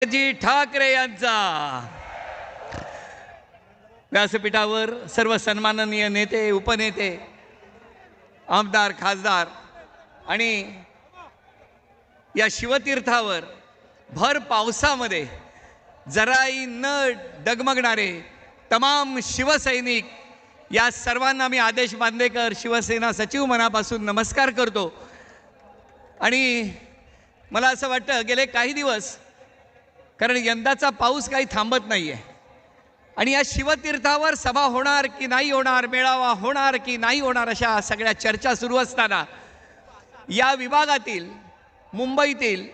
जी ठाकरे यांचा व्यासपीठावर सर्व सन्माननीय नेते, उपनेते, आमदार, खासदार आणि या शिवतीर्थावर भर पावसामध्ये जराही न डगमगणारे तमाम शिवसैनिक, या सर्वांना मी आदेश बांदेकर शिवसेना सचिव मनापासून नमस्कार करतो। आणि मला असं वाटतं गेले काही दिवस, कारण यंदाचा पाऊस काही थांबत नाही आहे आणि या शिवतीर्थावर सभा होणार की नाही होणार, मेळावा होणार की नाही होणार, अशा सगळ्या चर्चा सुरू असताना या विभागातील, मुंबईतील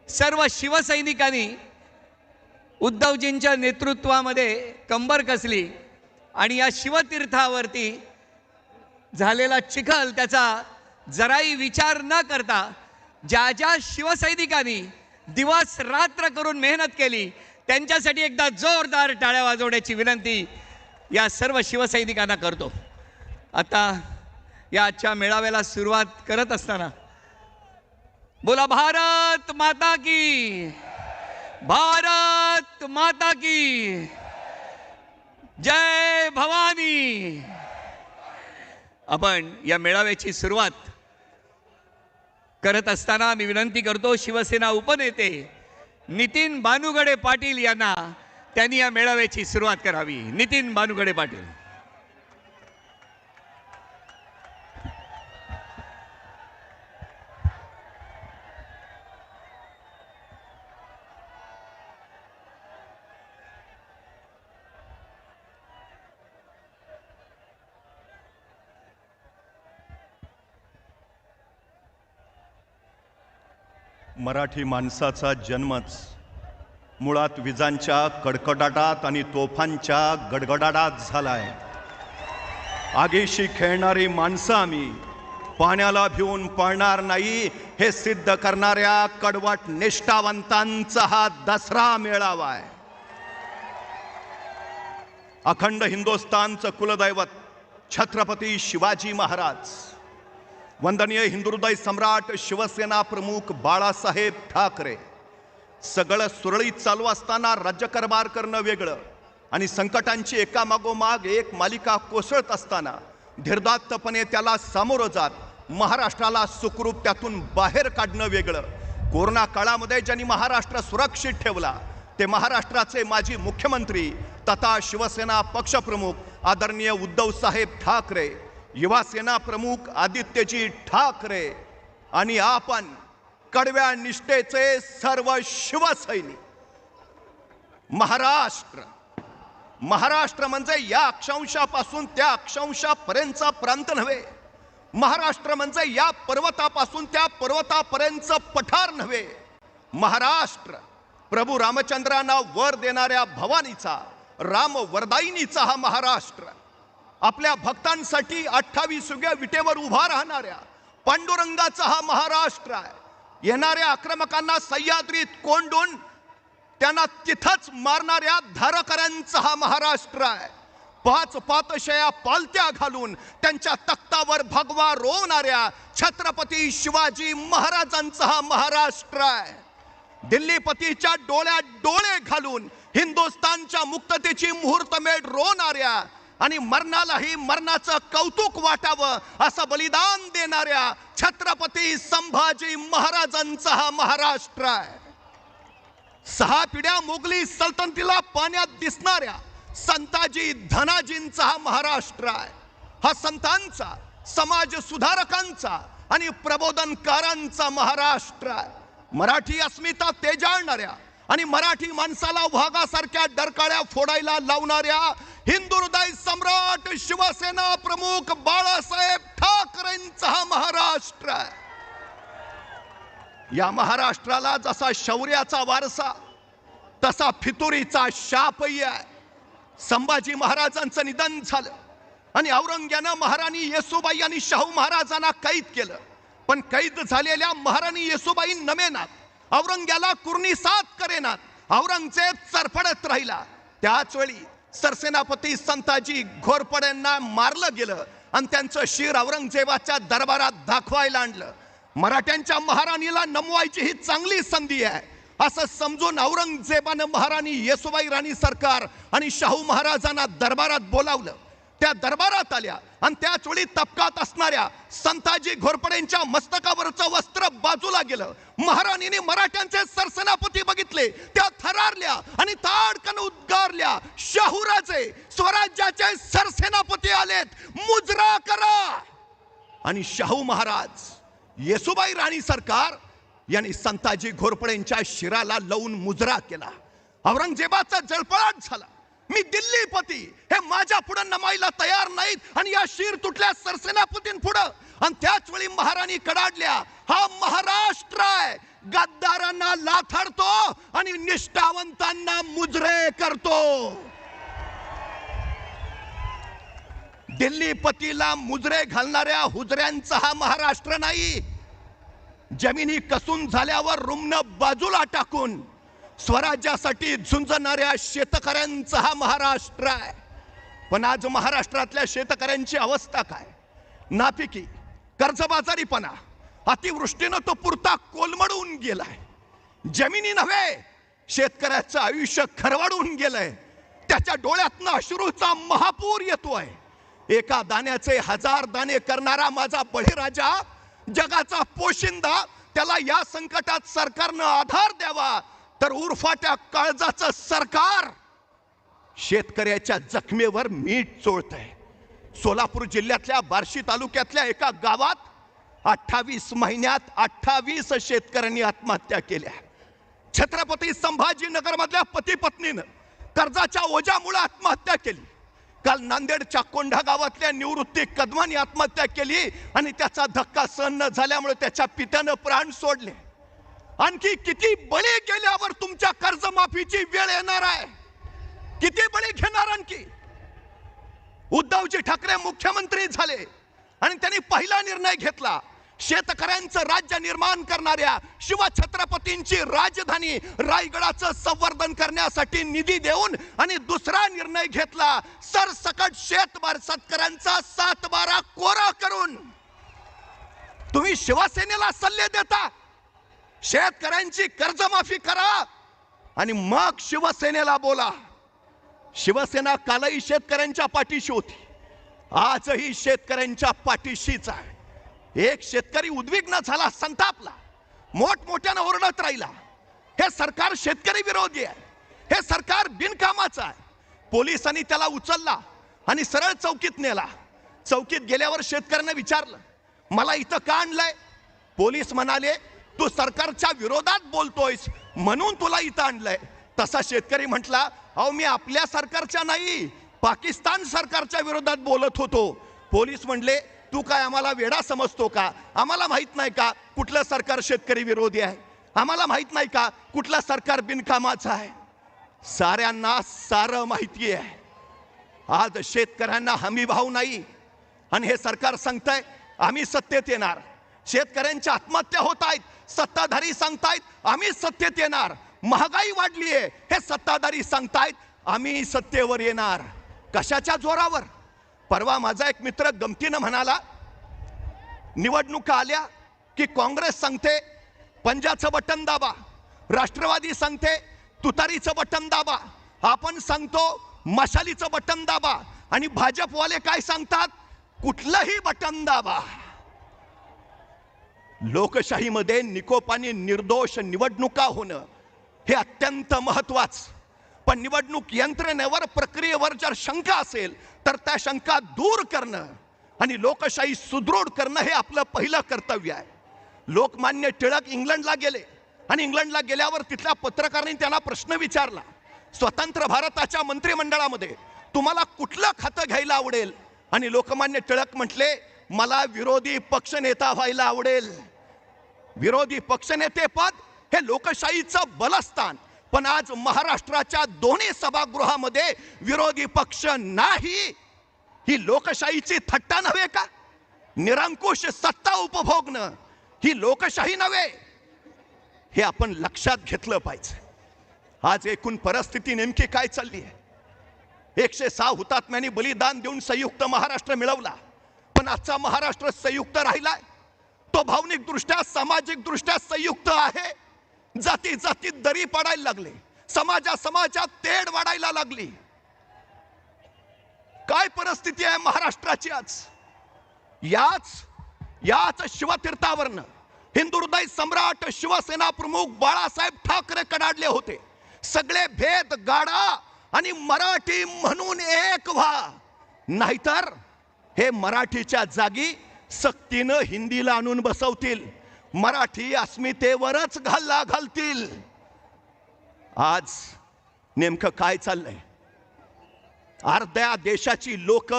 सर्व शिवसैनिकांनी उद्धवजींच्या नेतृत्वामध्ये कंबर कसली आणि या शिवतीर्थावरती झालेला चिखल त्याचा जराही विचार न करता ज्या ज्या शिवसैनिकांनी दिवस रात्र करून मेहनत केली त्यांच्यासाठी एकदा जोरदार टाळ्या वाजवण्याची विनंती या सर्व शिवसैनिकांना करतो। आता या आजच्या मेळाव्याला सुरुवात करत असताना बोला भारत माता की, भारत माता की जय भवानी। आपण या मेळाव्याची सुरुवात करत असताना मी विनंती करतो शिवसेना उपनेते नितीन बानुगडे पाटील यांना, त्यांनी या मेळाव्याची सुरुवात करावी। नितीन बानुगडे पाटील। मराठी माणसाचा जन्मच मुळात विजांच्या कडकडाटात आणि तोफांच्या गडगडाटात झालाय। आगीशी खेळणारी माणसं आम्ही, पाण्याला भिवून पळणार नाही हे सिद्ध करणाऱ्या कडवट निष्ठावंतांचा हा दसरा मेळावा आहे। अखंड हिंदुस्थानचं कुलदैवत छत्रपती शिवाजी महाराज, वंदनीय हिंदुहृदय सम्राट शिवसेना प्रमुख बाळासाहेब ठाकरे, सगळं सुरळीत चालू असताना राज्यकारभार करणं वेगळं आणि संकटांची एकामागोमाग एक मालिका कोसळत असताना धीरदात्तपणे त्याला सामोरं जात महाराष्ट्राला सुखरूप त्यातून बाहेर काढणं वेगळं। कोरोना काळामध्ये ज्यांनी महाराष्ट्र सुरक्षित ठेवला ते महाराष्ट्राचे माजी मुख्यमंत्री तथा शिवसेना पक्षप्रमुख आदरणीय उद्धव साहेब ठाकरे, युवा सेना प्रमुख आदित्यजी ठाकरे आणि आपण कडव्या निष्ठेचे सर्व शिवसैनिक। महाराष्ट्र म्हणजे या अक्षांशापासून त्या अक्षांशापर्यंतचा प्रांत नव्हे। महाराष्ट्र म्हणजे या पर्वतापासून त्या पर्वतापर्यंतचं पठार नव्हे। महाराष्ट्र प्रभू रामचंद्रांना वर देणाऱ्या भवानीचा, राम वरदायिनीचा हा महाराष्ट्र। आपल्या भक्तांसाठी 28 विटेवर उभा राहणाऱ्या पांडुरंगाचा हा महाराष्ट्र आहे। येणाऱ्या आक्रमकांना सह्याद्रीत कोंडून त्यांना तिथंच मारणाऱ्या धारकऱ्यांचा हा महाराष्ट्र आहे। 5 पातशया पालत्या घालून त्यांच्या तख्तावर भगवा रोवणाऱ्या छत्रपती शिवाजी महाराजांचा हा महाराष्ट्र आहे। दिल्लीपतीच्या डोळ्यात डोळे घालून हिंदुस्थानच्या मुक्ततेची मुहूर्तमेढ रोवणाऱ्या आणि मरणालाही मरणाचं कौतुक वाटावं असं बलिदान देणाऱ्या छत्रपती संभाजी महाराजांचा हा महाराष्ट्र आहे। 6 पिढ्या मोगली सल्तनतीला पाण्यात दिसणाऱ्या संताजी धनाजींचा हा महाराष्ट्र आहे। हा संतांचा, समाज सुधारकांचा आणि प्रबोधनकारांचा महाराष्ट्र आहे। मराठी अस्मिता तेजाळणाऱ्या आणि मराठी माणसाला वाघासारख्या डरकाळ्या फोडायला लावणाऱ्या हिंदुहृदय सम्राट शिवसेना प्रमुख बाळासाहेब ठाकरेंचा हा महाराष्ट्र आहे। या महाराष्ट्राला जसा शौर्याचा वारसा तसा फितुरीचा शापही आहे। संभाजी महाराजांचं निधन झालं आणि औरंग्यानं महाराणी येसूबाई आणि शाहू महाराजांना कैद केलं, पण कैद झालेल्या महाराणी येसूबाई नमेनात, औरंग्याला कुर्णिसात करेनात, औरंगजेब चरफडत राहिला। त्याच वेळी सरसेनापती संताजी घोरपड्यांना मारलं गेलं आणि त्यांचं शिर औरंगजेबाच्या दरबारात दाखवायला आणलं। मराठ्यांच्या महाराणीला नमवायची ही चांगली संधी आहे, असं समजून औरंगजेबानं महाराणी येसुबाई राणी सरकार आणि शाहू महाराजांना दरबारात बोलावलं. त्या दरबारात आल्या आणि त्याच वेळी तबकात असणाऱ्या संताजी घोरपडेंच्या मस्तकावरचं वस्त्र बाजूला गेलं. महाराणीने मराठ्यांचे सरसेनापती बघितले, त्या थरारल्या आणि ताडकन उद्गारल्या, शाहूराजे स्वराज्याचे सरसेनापती आलेत, मुजरा करा. आणि शाहू महाराज येसुबाई राणी सरकार यांनी संताजी घोरपडेंच्या शिराला लावून मुजरा केला. औरंगजेबाचा जळफळाट झाला. मी दिल्लीपती हे माझ्या पुढे नमायला तयार नाहीत आणि या शिर तुटल्या सरसेनापतींपुढं. आणि त्याच वेळी महाराणी कडाडल्या, हा महाराष्ट्र आहे, गद्दारांना लाथाडतो आणि निष्ठावंतांना मुजरे करतो. दिल्लीपतीला मुजरे घालणाऱ्या हुजऱ्यांचा हा महाराष्ट्र नाही. जमिनी कसून झाल्यावर रुमन बाजूला टाकून स्वराज्यासाठी झुंजणाऱ्या शेतकऱ्यांचा हा महाराष्ट्र आहे. पण आज महाराष्ट्रातल्या शेतकऱ्यांची अवस्था काय? नापिकी, कर्जबाजारीपणा, अतिवृष्टीनं तो पुरता कोलमडून गेलाय. जमिनी नव्हे, शेतकऱ्याचं आयुष्य खरवडून गेलंय. त्याच्या डोळ्यातनं अश्रूचा महापूर येतोय. एका दाण्याचे 1000 दाणे करणारा माझा बळीराजा, जगाचा पोशिंदा, त्याला या संकटात सरकारनं आधार द्यावा. तर उरफाट्या काळजाचं सरकार शेतकऱ्याच्या जखमेवर मीठ चोळतंय. सोलापूर जिल्ह्यातल्या बार्शी तालुक्यातल्या एका गावात 28 महिन्यात 28 शेतकऱ्यांनी आत्महत्या केल्या. छत्रपती संभाजीनगर मधल्या पती पत्नीनं कर्जाच्या ओझ्यामुळे आत्महत्या केली. काल नांदेडच्या कोंढा गावातल्या निवृत्ती कदमांनी आत्महत्या केली आणि त्याचा धक्का सहन न झाल्यामुळे त्याच्या पित्यानं प्राण सोडले. आणखी किती बळी गेल्यावर तुमच्या कर्जमाफीची वेळ येणार आहे? किती बळी घेणार आणखी? उद्धवजी ठाकरे मुख्यमंत्री झाले आणि त्यांनी पहिला निर्णय घेतला, शेतकऱ्यांचं राज्य निर्माण करणाऱ्या शिवछत्रपतींची राजधानी रायगडाचं संवर्धन करण्यासाठी निधी देऊन. आणि दुसरा निर्णय घेतला, सरसकट शेतकऱ्यांचा 7/12 कोरा करून. तुम्ही शिवसेनेला सल्ले देता, शेतकऱ्यांची कर्जमाफी करा आणि मग शिवसेनेला बोला. शिवसेना कालही शेतकऱ्यांच्या पाठीशी होती, आजही शेतकऱ्यांच्या पाठीशीच आहे. एक शेतकरी उद्विग्न झाला, संतापला, मोठमोठ्यानं ओरडत राहिला, हे सरकार शेतकरी विरोधी आहे, हे सरकार बिनकामाचं आहे. पोलिसांनी त्याला उचलला आणि सरळ चौकीत नेला. चौकीत गेल्यावर शेतकऱ्यांना विचारलं, मला इथं का आणलंय? पोलीस म्हणाले, तू सरकारच्या विरोधात बोलतोयस म्हणून तुला इथं आणलंय. तसा शेतकरी म्हटला, अहो मी आपल्या सरकारच्या नाही, पाकिस्तान सरकारच्या विरोधात बोलत होतो. पोलीस म्हणले, तू काय आम्हाला वेडा समजतो का? आम्हाला माहित नाही का कुठलं सरकार शेतकरी विरोधी आहे? आम्हाला माहित नाही का कुठलं सरकार बिनकामाचं आहे? साऱ्यांना सारं माहिती आहे. आज शेतकऱ्यांना हमी भाव नाही आणि हे सरकार सांगतंय आम्ही सत्तेत येणार. शेतकऱ्यांच्या आत्महत्या होत आहेत, सत्ताधारी सांगतायत आम्ही सत्तेत येणार. महागाई वाढली आहे, हे सत्ताधारी सांगतायत आम्ही सत्तेवर येणार. कशाच्या जोरावर? परवा माझा एक मित्र गमतीनं म्हणाला, निवडणुका आल्या की काँग्रेस सांगते पंजाचं बटन दाबा, राष्ट्रवादी सांगते तुतारीचं बटन दाबा, आपण सांगतो मशालीचं बटन दाबा आणि भाजपवाले काय सांगतात? कुठलंही बटन दाबा. लोकशाहीमध्ये निकोपाने निर्दोष निवडणुका होणं हे अत्यंत महत्वाचं. पण निवडणूक यंत्रणेवर, प्रक्रियेवर जर शंका असेल तर त्या शंका दूर करणं आणि लोकशाही सुदृढ करणं हे आपलं पहिलं कर्तव्य आहे. लोकमान्य टिळक इंग्लंडला गेले आणि इंग्लंडला गेल्यावर तिथल्या पत्रकारांनी त्यांना प्रश्न विचारला, स्वतंत्र भारताच्या मंत्रिमंडळामध्ये तुम्हाला कुठलं खातं घ्यायला आवडेल? आणि लोकमान्य टिळक म्हटले, मला विरोधी पक्षनेता व्हायला आवडेल. विरोधी पक्षनेते पद हे लोकशाहीचं बलस्थान. पण आज महाराष्ट्राच्या दोन्ही सभागृहामध्ये विरोधी पक्ष नाही, ही लोकशाहीची थट्टा नव्हे का? निरंकुश सत्ता उपभोगणं ही लोकशाही नव्हे, हे आपण लक्षात घेतलं पाहिजे. आज एकूण परिस्थिती नेमकी काय चालली आहे? 106 हुतात्म्यांनी बलिदान देऊन संयुक्त महाराष्ट्र मिळवला. पण आजचा महाराष्ट्र संयुक्त राहिलाय? तो भावनिक दृष्ट्या, सामाजिक दृष्ट्या संयुक्त आहे? जाती जातीत दरी पडायला लागले, समाजात तेढ वाढायला लागली. काय परिस्थिती आहे महाराष्ट्राची आज. याच शिवतीर्थावरनं हिंदू हृदय सम्राट शिवसेना प्रमुख बाळासाहेब ठाकरे कडाडले होते. सगळे भेद गाडा आणि मराठी म्हणून एक व्हा, नाहीतर हे मराठीच्या जागी सक्तीनं हिंदीला आणून बसवतील, मराठी अस्मितेवरच घाला घालतील. आज नेमकं काय चाललंय. अर्ध्या देशाची लोक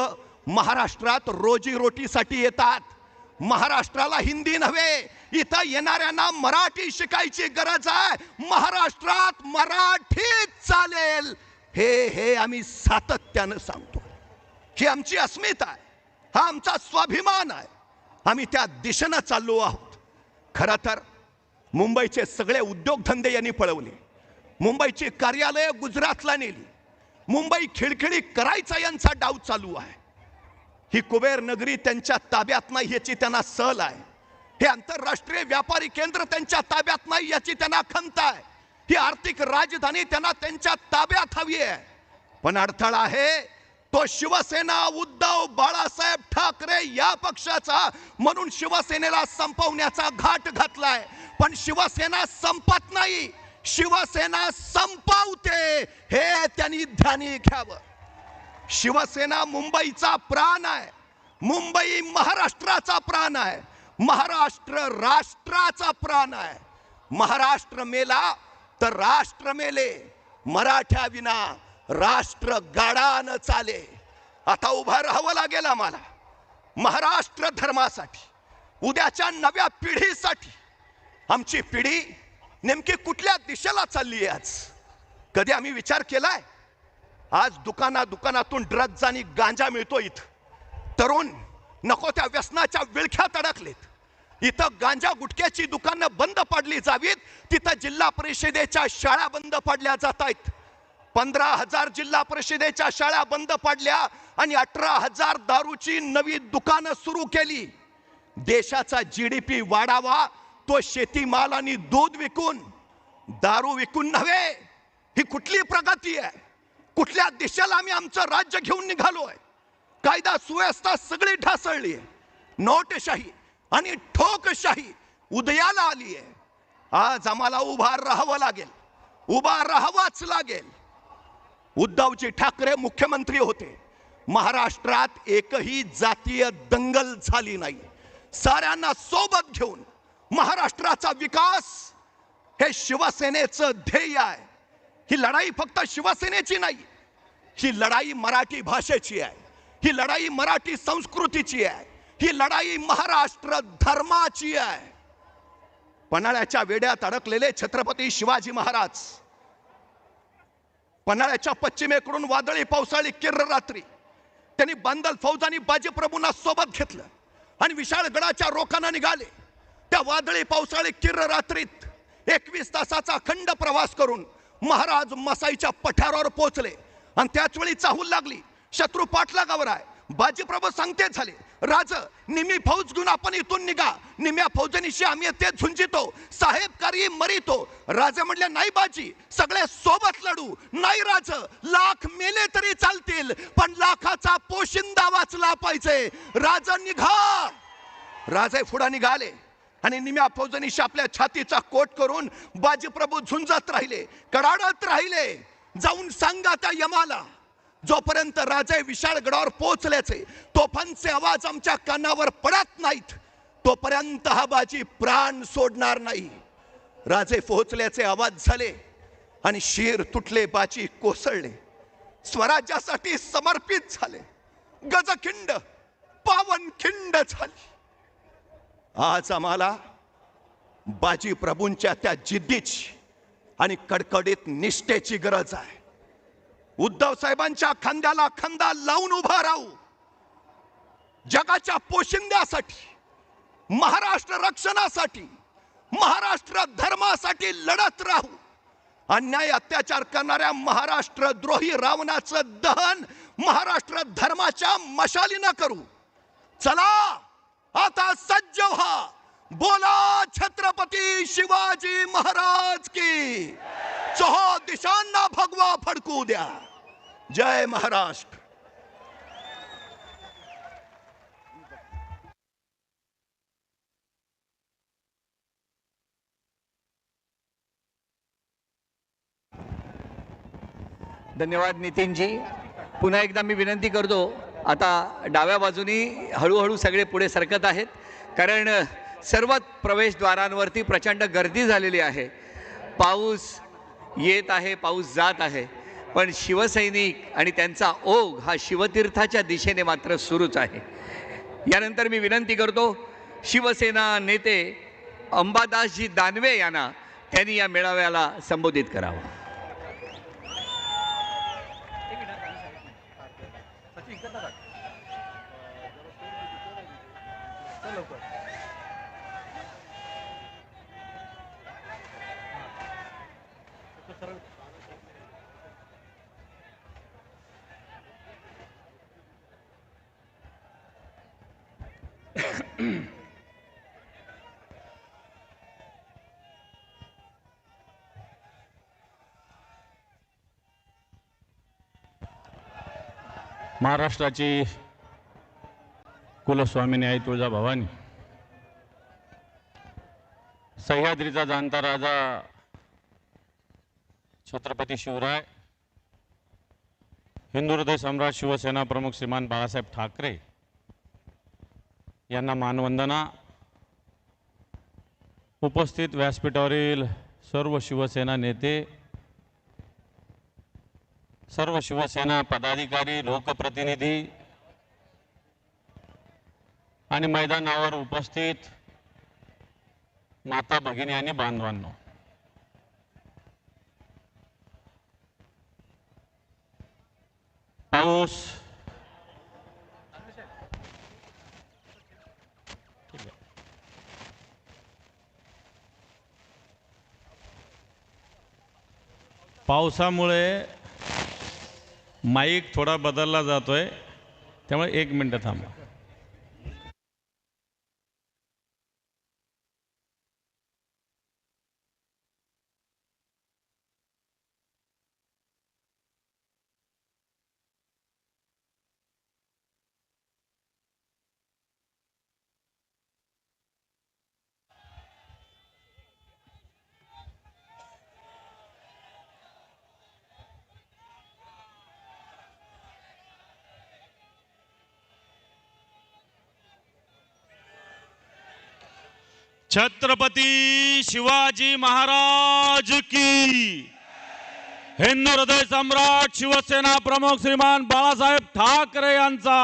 महाराष्ट्रात रोजीरोटीसाठी येतात. महाराष्ट्राला हिंदी नव्हे, इथं येणाऱ्यांना मराठी शिकायची गरज आहे. महाराष्ट्रात मराठीच चालेल हे आम्ही सातत्यानं सांगतो. ही आमची अस्मिता आहे, हा आमचा स्वाभिमान आहे. आम्ही त्या दिशेनं चाललो आहोत. खरं तर मुंबईचे सगळे उद्योगधंदे यांनी पळवले, मुंबईची कार्यालय गुजरातला नेली, मुंबई खिळखिळी करायचा यांचा डाव चालू आहे. ही कुबेर नगरी त्यांच्या ताब्यात नाही याची त्यांना सल आहे. हे आंतरराष्ट्रीय व्यापारी केंद्र त्यांच्या ताब्यात नाही याची त्यांना खंत आहे. ही आर्थिक राजधानी त्यांना त्यांच्या ताब्यात हवी आहे. पण अडथळा आहे तो शिवसेना, उद्धव बाळासाहेब ठाकरे या पक्षाचा. म्हणून शिवसेनेला संपवण्याचा घाट घातलाय. पण शिवसेना संपत नाही, शिवसेना संपवते हे त्यांनी ध्यानी घ्यावं. शिवसेना मुंबईचा प्राण आहे, मुंबई महाराष्ट्राचा प्राण आहे, महाराष्ट्र राष्ट्राचा प्राण आहे. महाराष्ट्र मेला तर राष्ट्र मेले, मराठ्या विना राष्ट्र गाडा न चाले. आता उभा राहावं लागेल आम्हाला महाराष्ट्र धर्मासाठी, उद्याच्या नव्या पिढीसाठी. आमची पिढी नेमकी कुठल्या दिशेला चालली आहे आज. कधी आम्ही विचार केलाय. आज दुकानातून ड्रग्ज आणि गांजा मिळतो. इथं तरुण नको त्या व्यसनाच्या विळख्यात अडकलेत. इथं गांजा गुटख्याची दुकानं बंद पडली जावीत, तिथं जिल्हा परिषदेच्या शाळा बंद पडल्या जात आहेत. 15,000 जिल्हा परिषदेच्या शाळा बंद पडल्या आणि 18,000 दारूची नवी दुकानं सुरू केली. देशाचा GDP वाढावा तो शेतीमाल आणि दूध विकून, दारू विकून नव्हे. ही कुठली प्रगती आहे. कुठल्या दिशेला आम्ही आमचं राज्य घेऊन निघालोय. कायदा सुव्यवस्था सगळी ढासळली आहे. नोटशाही आणि ठोकशाही उदयाला आली आहे. आज आम्हाला उभा राहावं लागेल, उभा राहावाच लागेल. उद्धवजी ठाकरे मुख्यमंत्री होते, महाराष्ट्रात एकही जातीय दंगल झाली नाही. साऱ्यांना सोबत घेऊन महाराष्ट्राचा विकास हे शिवसेनेचं ध्येय आहे. ही लढाई फक्त शिवसेनेची नाही, ही लढाई मराठी भाषेची आहे, ही लढाई मराठी संस्कृतीची आहे, ही लढाई महाराष्ट्र धर्माची आहे. पन्हाळ्याच्या वेड्यात अडकलेले छत्रपती शिवाजी महाराज, पन्हाळ्याच्या पश्चिमेकडून वादळी पावसाळी किर्र रात्री त्यांनी बांदल फौज आणि बाजीप्रभूंना सोबत घेतलं आणि विशाळगडाच्या रोखानं निघाले. त्या वादळी पावसाळी किर्र रात्रीत 21 तासाचा अखंड प्रवास करून महाराज मसाईच्या पठारावर पोहोचले आणि त्याच वेळी चाहूल लागली. शत्रू पाठलागावर आहे. बाजीप्रभू सांगते झाले, राज निम्मी फौज घेऊन आपण इथून निघा, निम्या फौजनीशी आम्ही ते झुंजितो, साहेबकारी मरितो. राजा म्हणले नाही बाजी, सगळे सोबत लढू. नाही राज, लाख मेले तरी चालतील पण लाखाचा पोशिंदा वाचला पाहिजे. राजा निघा. राजे पुढे निघाले आणि निम्या फौजनीशी आपल्या छातीचा कोट करून बाजीप्रभू झुंजत राहिले, कडाडत राहिले. जाऊन सांगा त्या यमाला, जोपर्यंत राजे विशाळगडावर पोहोचल्याचे तोफांचे आवाज आमच्या कानावर पडत नाहीत तोपर्यंत हा बाजी प्राण सोडणार नाही. राजे पोहोचल्याचे आवाज झाले आणि शीर तुटले, बाजी कोसळले, स्वराज्यासाठी समर्पित झाले, गजखिंड पावनखिंड झाली. आज आम्हाला बाजी प्रभूंच्या त्या जिद्दीची आणि कडकडीत निष्ठेची गरज आहे. उद्धव साहेबांच्या खांद्याला खांदा लावून उभा राहू. जगाच्या पोशिंद्यासाठी, महाराष्ट्र रक्षणासाठी, महाराष्ट्र धर्मासाठी लढत राहू. अन्याय अत्याचार करणाऱ्या महाराष्ट्र द्रोही रावणाचं दहन महाराष्ट्र धर्माच्या मशालीनं करू. चला आता सज्ज व्हा. बोला छत्रपती शिवाजी महाराज की. चहो दिशांना भगवा फडकू द्या. जय महाराष्ट्र. धन्यवाद नितीनजी. पुन्हा एकदा मी विनंती करतो, आता डाव्या बाजूनी हळूहळू सगळे पुढे सरकत आहेत, कारण सर्व प्रवेशद्वारांवरती प्रचंड गर्दी झालेली आहे. पाऊस येत आहे, पाऊस जात आहे, पण शिवसैनिक आणि त्यांचा ओघ हा शिवतीर्थाच्या दिशेने मात्र सुरूच आहे. यानंतर मी विनंती करतो शिवसेना नेते अंबादासजी दानवे यांना, त्यांनी या मेळाव्याला संबोधित करावं. महाराष्ट्राची कुलस्वामिनी आई तुळजाभवानी, सह्याद्रीचा जाणता राजा छत्रपती शिवराय, हिंदू हृदय सम्राट शिवसेना प्रमुख श्रीमान बाळासाहेब ठाकरे यांना मानवंदना. उपस्थित व्यासपीठावरील सर्व शिवसेना नेते, सर्व शिवसेना पदाधिकारी, लोकप्रतिनिधी आणि मैदानावर उपस्थित माता भगिनी आणि बांधवांनो, पाऊस पावसामुळे माईक थोडा बदलला जातोय, त्यामुळे 1 मिनिट थांबा. छत्रपती शिवाजी महाराज की. हिंदू हृदय सम्राट शिवसेना प्रमुख श्रीमान बाळासाहेब ठाकरे यांचा,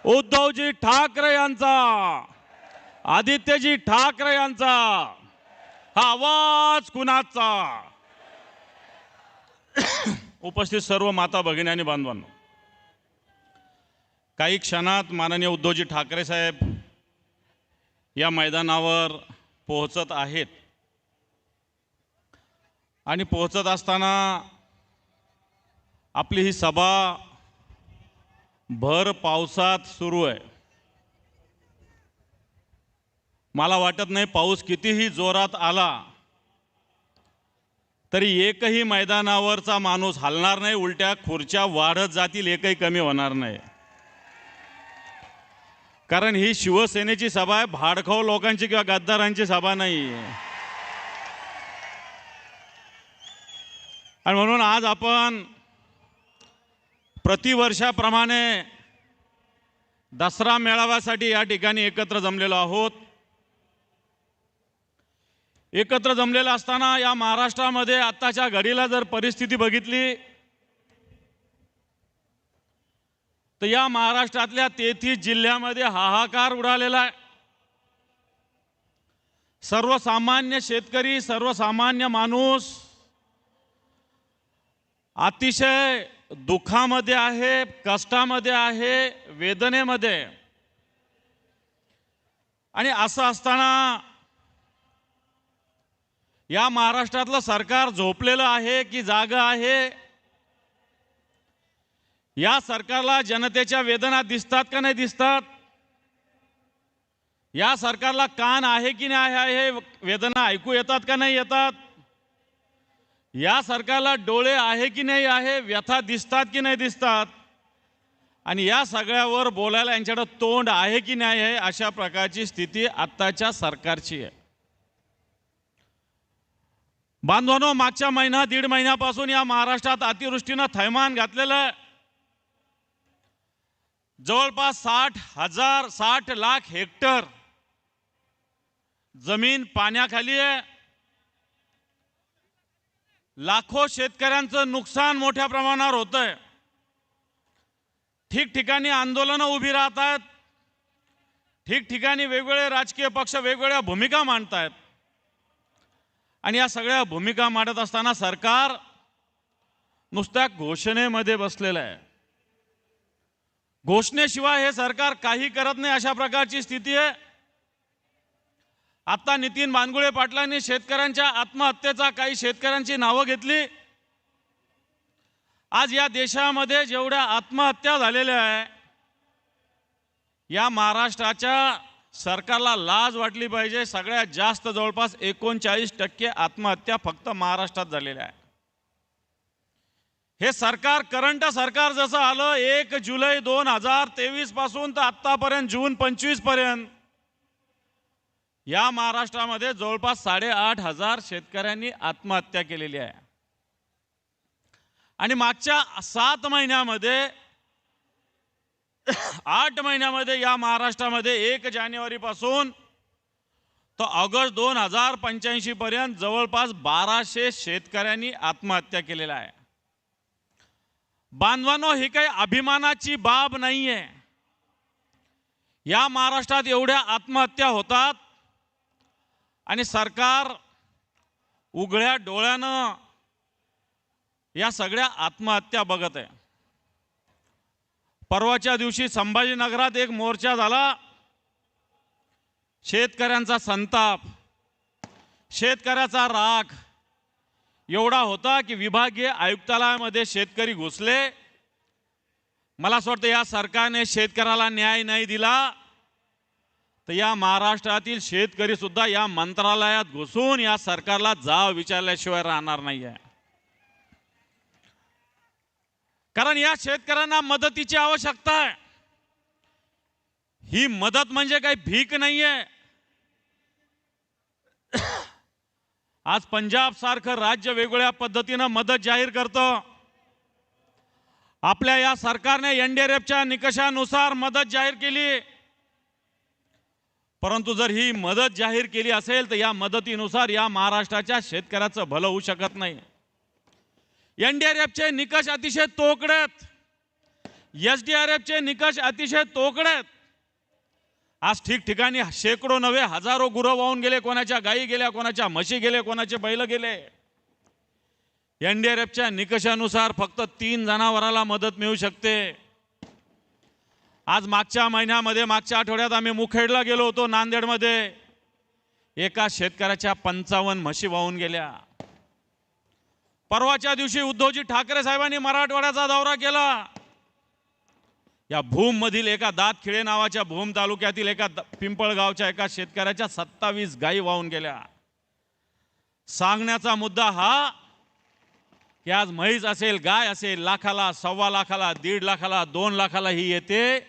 उद्धवजी ठाकरे यांचा, आदित्यजी ठाकरे यांचा. हा आवाज कुणाचा? उपस्थित सर्व माता भगिनी आणि बांधवांनो, काही क्षणात माननीय उद्धवजी ठाकरे साहेब या मैदानावर पोहोचत आहेत आणि पोहोचत असताना आपली ही सभा भर पावसात सुरू आहे. मला वाटत नाही पाऊस कितीही जोरात आला तरी एकही मैदानावरचा माणूस हलणार नाही, उलट्या खुर्च्या वाढत जातील, एकही कमी होणार नाही. कारण ही शिवसेनेची सभा आहे, भाडखाऊ लोकांची किंवा गद्दारांची सभा नाही. आणि म्हणून आज आपण प्रतिवर्षाप्रमाणे दसरा मेळाव्यासाठी या ठिकाणी एकत्र जमलेलो आहोत. एकत्र जमलेलं असताना या महाराष्ट्रामध्ये आत्ताच्या घडीला जर परिस्थिती बघितली तर या महाराष्ट्रातल्या 33 जिल्ह्यामध्ये हाहाकार उडालेला आहे. सर्वसामान्य शेतकरी, सर्वसामान्य माणूस अतिशय दुःखामध्ये आहे, कष्टामध्ये आहे, वेदनेमध्ये. आणि असं असताना या महाराष्ट्रातलं सरकार झोपलेलं आहे की जागं आहे? या सरकारला जनतेच्या वेदना दिसतात का नाही दिसतात? या सरकारला कान आहे की नाही आहे, हे वेदना ऐकू येतात का नाही येतात? या सरकारला डोळे आहे की नाही आहे, व्यथा दिसतात की नाही दिसतात? आणि या सगळ्यावर बोलायला यांच्याकडे तोंड आहे की नाही आहे, अशा प्रकारची स्थिती आत्ताच्या सरकारची आहे. बांधवांनो, मागच्या महिना दीड महिन्यापासून या महाराष्ट्रात अतिवृष्टीनं थैमान घातलेलं आहे. जवळपास 60 लाख हेक्टर जमीन पाण्याखाली आहे. लाखो शेतकऱ्यांचं नुकसान मोठ्या प्रमाणावर होतंय. ठिकठिकाणी आंदोलनं उभी राहत आहेत. ठिकठिकाणी वेगवेगळे राजकीय पक्ष वेगवेगळ्या भूमिका मांडतायत. आणि या सगळ्या भूमिका मांडत असताना सरकार नुसत्या घोषणेमध्ये बसलेलं आहे. घोषणेशिवाय हे सरकार काही करत नाही, अशा प्रकारची स्थिती आहे. आता नितीन बानगुळे पाटलांनी शेतकऱ्यांच्या आत्महत्येचा काही शेतकऱ्यांची नावं घेतली. आज या देशामध्ये जेवढ्या आत्महत्या झालेल्या आहे, या महाराष्ट्राच्या सरकारला लाज वाटली पाहिजे. सगळ्यात जास्त जवळपास 39% आत्महत्या फक्त महाराष्ट्रात झालेल्या आहे. हे सरकार करंट सरकार जसं आलं 1 जुलै 2023 पासून तर आत्तापर्यंत जून 25 पर्यंत या महाराष्ट्रामध्ये जवळपास 8,500 शेतकऱ्यांनी आत्महत्या केलेली आहे. आणि मागच्या 7 महिन्यामध्ये 8 महिन्यामध्ये या महाराष्ट्रामध्ये 1 जानेवारीपासून तर ऑगस्ट 2085 पर्यंत जवळपास 1200 शेतकऱ्यांनी आत्महत्या केलेल्या आहे. बांधवांनो, ही काही अभिमानाची बाब नाहीये. या महाराष्ट्रात एवढ्या आत्महत्या होतात आणि सरकार उघड्या डोळ्यानं या सगळ्या आत्महत्या बघत आहे. परवाच्या दिवशी संभाजीनगरात एक मोर्चा झाला. शेतकऱ्यांचा संताप, शेतकऱ्याचा राग एवढा होता की विभागीय आयुक्तालयामध्ये शेतकरी घुसले. मला असं वाटतं या सरकारने शेतकऱ्याला न्याय नाही दिला तर या महाराष्ट्रातील शेतकरी सुद्धा या मंत्रालयात घुसून या सरकारला जाब विचारल्याशिवाय राहणार नाही आहे. कारण या शेतकऱ्यांना मदतीची आवश्यकता आहे. ही मदत म्हणजे काही भीक नाहीये. आज पंजाब सारखं राज्य वेगवेगळ्या पद्धतीनं मदत जाहीर करतं. आपल्या या सरकारने एनडीआरएफच्या निकषानुसार मदत जाहीर केली. परंतु जर ही मदत जाहीर केली असेल तर या मदतीनुसार या महाराष्ट्राच्या शेतकऱ्याचं भलं होऊ शकत नाही. एनडीआरएफचे निकष अतिशय तोकडे आहेत. एसडीआरएफचे निकष अतिशय तोकडे आहेत. आज ठिकठिकाणी शेकडो नव्हे हजारो गुरं वाहून गेले, कोणाच्या गायी गेल्या, कोणाच्या म्हशी गेले, कोणाचे बैल गेले. एनडीआरएफच्या निकषानुसार फक्त 3 जनावराला मदत मिळू शकते. आज मागच्या महिन्यामध्ये मागच्या आठवड्यात आम्ही मुखेडला गेलो होतो नांदेडमध्ये. एका शेतकऱ्याच्या 55 म्हशी वाहून गेल्या. परवाच्या दिवशी उद्धवजी ठाकरे साहेबांनी मराठवाड्याचा दौरा केला. या भूम मधील एका दातखिळे नावाच्या भूम तालुक्यातील एका पिंपळगावच्या एका शेतकऱ्याच्या 27 गायी वाहून गेल्या. सांगण्याचा मुद्दा हा की आज म्हैस असेल, गाय असेल, लाखाला, 1.25 लाखाला, 1.5 लाखाला, 2 लाखाला ही येते.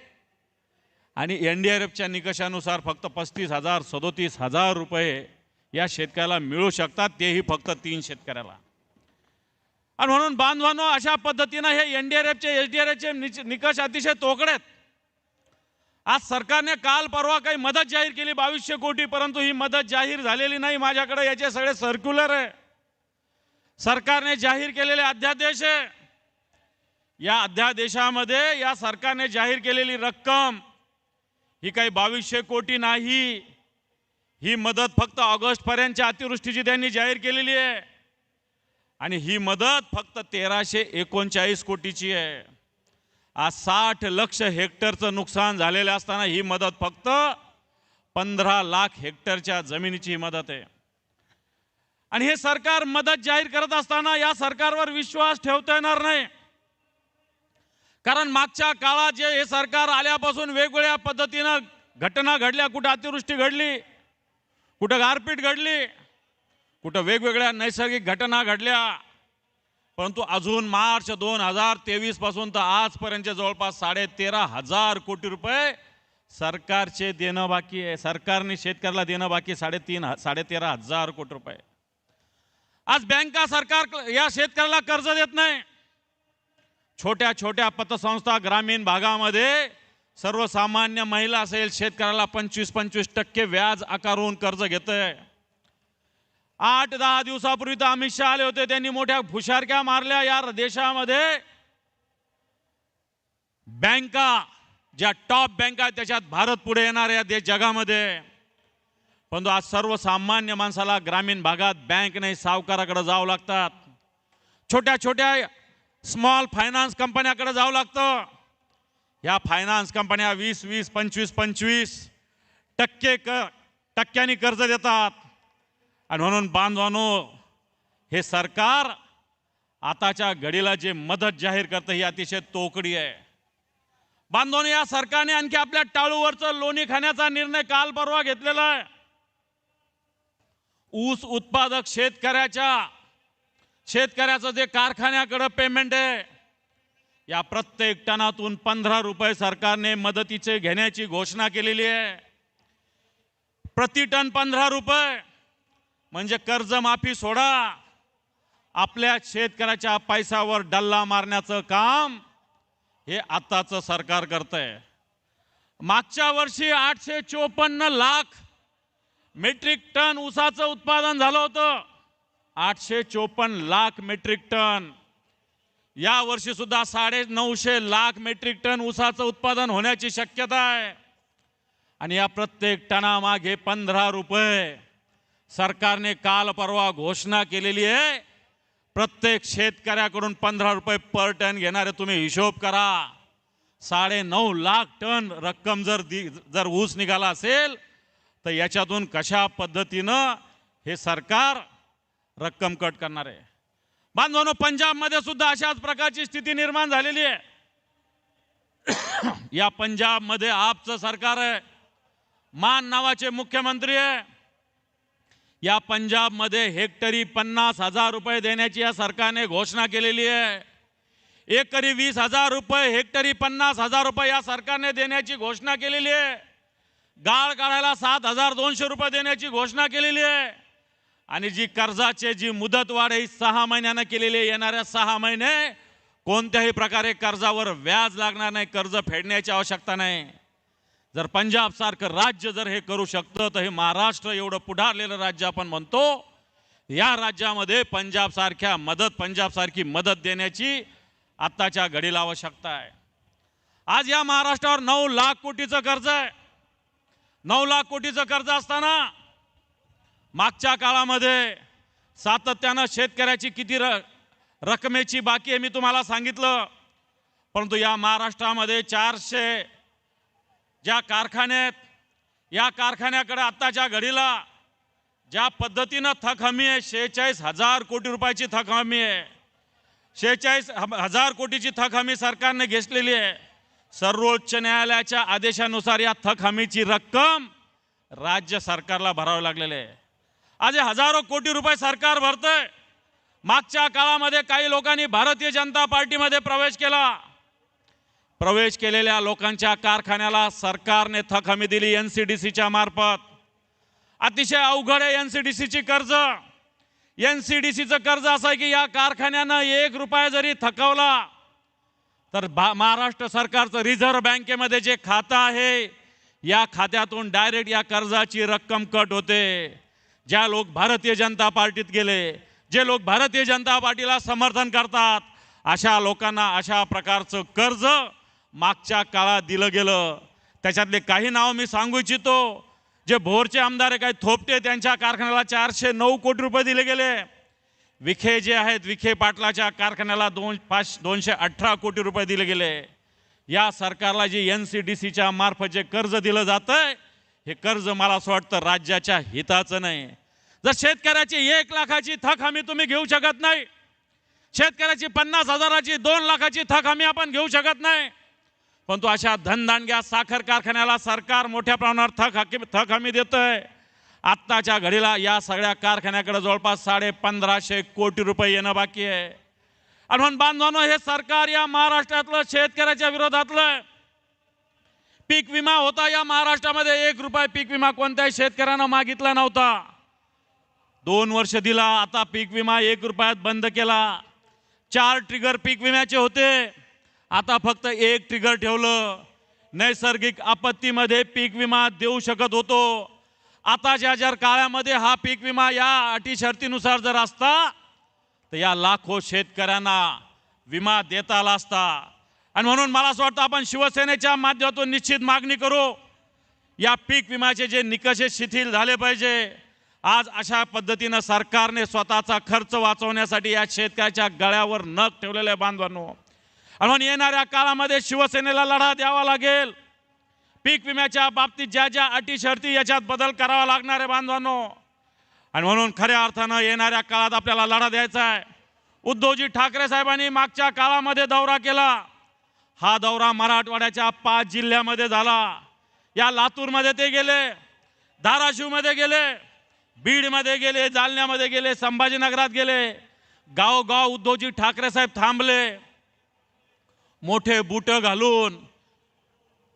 आणि एनडीआरएफच्या निकषानुसार फक्त 35,000 37,000 रुपये या शेतकऱ्याला मिळू शकतात, तेही फक्त 3 शेतकऱ्याला. आणि म्हणून बांधवांनो, अशा पद्धतीनं हे एनडीआरएफचे एसडीआरएफचे निकष अतिशय तोकडे आहेत. आज सरकारने काल परवा काही मदत जाहीर केली 2200 कोटी, परंतु ही मदत जाहीर झालेली नाही. माझ्याकडे याचे सगळे सर्क्युलर आहे. सरकारने जाहीर केलेले अध्यादेश आहे. या अध्यादेशामध्ये या सरकारने जाहीर केलेली रक्कम ही काही 2200 कोटी नाही. ही मदत फक्त ऑगस्ट पर्यंतच्या अतिवृष्टीची त्यांनी जाहीर केलेली आहे. आणि ही मदत फक्त 1339 कोटीची आहे. आज 60 लाख हेक्टरचं नुकसान झालेलं असताना ही मदत फक्त 15 लाख हेक्टरच्या जमिनीची मदत आहे. आणि हे सरकार मदत जाहीर करत असताना या सरकारवर विश्वास ठेवता येणार नाही. कारण मागच्या काळात जे हे सरकार आल्यापासून वेगवेगळ्या पद्धतीनं घटना घडल्या, कुठं अतिवृष्टी घडली, कुठं गारपीट घडली, कुठं वेगवेगळ्या नैसर्गिक घटना घडल्या, परंतु अजून मार्च 2023 पासून तर आजपर्यंत जवळपास 13,500 कोटी रुपये सरकारचे देणं बाकी आहे. सरकारने शेतकऱ्याला देणं बाकी 13,500 कोटी रुपये. आज बँका सरकार या शेतकऱ्याला कर्ज देत नाही. छोट्या छोट्या पतसंस्था ग्रामीण भागामध्ये सर्वसामान्य महिला असेल, शेतकऱ्याला 25% व्याज आकारून कर्ज घेतंय. 8-10 दिवसापूर्वी तर अमित शहा आले होते, त्यांनी मोठ्या फुशारक्या मारल्या. या देशामध्ये बँका ज्या टॉप बँका आहेत त्याच्यात भारत पुढे येणार आहे जगामध्ये. परंतु आज सर्वसामान्य माणसाला ग्रामीण भागात बँक नाही, सावकाराकडे जावं लागतात. छोट्या छोट्या स्मॉल फायनान्स कंपन्याकडे जावं लागतं. या फायनान्स कंपन्या 20-20, 25-25 टक्क्यांनी कर्ज देतात. आणि म्हणून बांधवांनो, हे सरकार आताच्या घडीला जे मदत जाहीर करतं ही अतिशय तोकडी आहे. बांधवांनो, या सरकारने आणखी आपल्या टाळूवरचं लोणी खाण्याचा निर्णय काल परवा घेतलेला आहे. ऊस उत्पादक शेतकऱ्याचं जे कारखान्याकडे पेमेंट आहे, या प्रत्येक टनातून 15 रुपये सरकारने मदतीचे घेण्याची घोषणा केलेली आहे. प्रति टन 15 रुपये म्हणजे कर्जमाफी सोडा, आपल्या शेतकऱ्याच्या पैशावर डल्ला मारण्याचं काम हे आताचं सरकार करतंय. मागच्या वर्षी 854 लाख मेट्रिक टन ऊसाचं उत्पादन झालं होतं. 854 लाख मेट्रिक टन. या वर्षी सुद्धा 950 लाख मेट्रिक टन ऊसाचं उत्पादन होण्याची शक्यता आहे. आणि या प्रत्येक टनामागे 15 रुपये सरकारने काल परवा घोषणा केलेली आहे. प्रत्येक शेतकऱ्याकडून 15 रुपये पर टन घेणारे तुम्ही हिशोब करा. 9.5 लाख टन रक्कम जर ऊस निघाला असेल तर याच्यातून कशा पद्धतीनं हे सरकार रक्कम कट करणार आहे. बांधवांनो, पंजाबमध्ये सुद्धा अशाच प्रकारची स्थिती निर्माण झालेली आहे. या पंजाबमध्ये आपचं सरकार आहे, मान नावाचे मुख्यमंत्री आहे. या पंजाबमध्ये हेक्टरी 50,000 रुपये देण्याची या सरकारने घोषणा केलेली आहे. एकरी 20,000 रुपये, हेक्टरी 50,000 रुपये या सरकारने देण्याची घोषणा केलेली आहे. गाळ काढायला 7,200 रुपये देण्याची घोषणा केलेली आहे. आणि जी कर्जाची जी मुदत वाढ ही 6 महिन्यानं केलेली आहे. येणाऱ्या 6 महिने कोणत्याही प्रकारे कर्जावर व्याज लागणार नाही, कर्ज फेडण्याची आवश्यकता नाही. जर पंजाब सारखं राज्य जर हे करू शकतं तर हे महाराष्ट्र एवढं पुढारलेलं राज्य आपण म्हणतो, या राज्यामध्ये पंजाब सारखी मदत देण्याची आत्ताच्या घडीला आवश्यकता आहे. आज या महाराष्ट्रावर 9 लाख कोटीचं कर्ज आहे. 9 लाख कोटीचं कर्ज असताना मागच्या काळामध्ये सातत्यानं शेतकऱ्याची किती रकमेची बाकी आहे मी तुम्हाला सांगितलं. परंतु या महाराष्ट्रामध्ये 400 ज्या कारखान्यात, या कारखान्याकडे आत्ताच्या घडीला ज्या पद्धतीनं थक हमी आहे, 46,000 कोटी रुपयाची थक हमी आहे. 46,000 कोटीची थक हमी सरकारने घेतलेली आहे. सर्वोच्च न्यायालयाच्या आदेशानुसार या थक हमीची रक्कम राज्य सरकारला भरावी लागलेली आहे. आज हजारो कोटी रुपये सरकार भरतंय. मागच्या काळामध्ये काही लोकांनी भारतीय जनता पार्टीमध्ये प्रवेश केलेल्या लोकांच्या कारखान्याला सरकारने थक हमी दिली NCDCच्या मार्फत. अतिशय अवघड आहे NCDCची कर्ज. NCDCचं कर्ज असं आहे की या कारखान्यानं 1 रुपया जरी थकवला तर महाराष्ट्र सरकारचं रिझर्व्ह बँकेमध्ये जे खातं आहे या खात्यातून डायरेक्ट या कर्जाची रक्कम कट होते. ज्या लोक भारतीय जनता पार्टीत गेले, जे लोक भारतीय जनता पार्टीला समर्थन करतात, अशा लोकांना अशा प्रकारचं कर्ज मागच्या काळात दिलं गेलं. त्याच्यातले काही नाव मी सांगू इच्छितो. जे भोरचे आमदार काही थोपटे, त्यांच्या कारखान्याला 409 कोटी रुपये दिले गेले. विखे जे आहेत, विखे पाटलाच्या कारखान्याला 218 कोटी रुपये दिले गेले. या सरकारला जे NCDCच्या मार्फत जे कर्ज दिलं जातंय हे कर्ज मला असं वाटतं राज्याच्या हिताचं नाही. जर शेतकऱ्याची 1 लाखाची थक हमी तुम्ही घेऊ शकत नाही, शेतकऱ्याची 50,000ची 2 लाखाची थक हमी आपण घेऊ शकत नाही, परंतु अशा धनदांडग्या साखर कारखान्याला सरकार मोठ्या प्रमाणावर थक हमी देतंय. आत्ताच्या घडीला या सगळ्या कारखान्याकडे जवळपास 1550 कोटी रुपये येणं बाकी आहे. आणि म्हणून बांधवांनो, हे सरकार या महाराष्ट्रातलं शेतकऱ्याच्या विरोधातलं. पीक विमा होता या महाराष्ट्रामध्ये, 1 रुपया पीक विमा कोणत्याही शेतकऱ्यानं मागितला नव्हता. 2 वर्ष दिला, आता पीक विमा 1 रुपयात बंद केला. 4 ट्रिगर पीक विम्याचे होते, आता फक्त 1 ट्रिगर ठेवलं. नैसर्गिक आपत्तीमध्ये पीक विमा देऊ शकत होतो. आताच्या जर काळामध्ये हा पीक विमा या अटी शर्तीनुसार जर असता तर या लाखो शेतकऱ्यांना विमा देता आला असता. आणि म्हणून मला असं वाटतं आपण शिवसेनेच्या माध्यमातून निश्चित मागणी करू, या पीक विम्याचे जे निकष शिथिल झाले पाहिजे. आज अशा पद्धतीनं सरकारने स्वतःचा खर्च वाचवण्यासाठी या शेतकऱ्याच्या गळ्यावर नख ठेवलेले बांधवांनो. आणि म्हणून येणाऱ्या काळामध्ये शिवसेनेला लढा द्यावा लागेल. पीक विम्याच्या बाबतीत ज्या ज्या अटी शर्ती याच्यात बदल करावा लागणार आहे बांधवांनो. आणि म्हणून खऱ्या अर्थानं येणाऱ्या काळात आपल्याला लढा द्यायचा आहे. उद्धवजी ठाकरे साहेबांनी मागच्या काळामध्ये दौरा केला. हा दौरा मराठवाड्याच्या 5 जिल्ह्यामध्ये झाला. या लातूरमध्ये ते गेले, धाराशिवमध्ये गेले, बीडमध्ये गेले, जालन्यामध्ये गेले, संभाजीनगरात गेले. गावगाव उद्धवजी ठाकरे साहेब थांबले. मोठे बूट घालून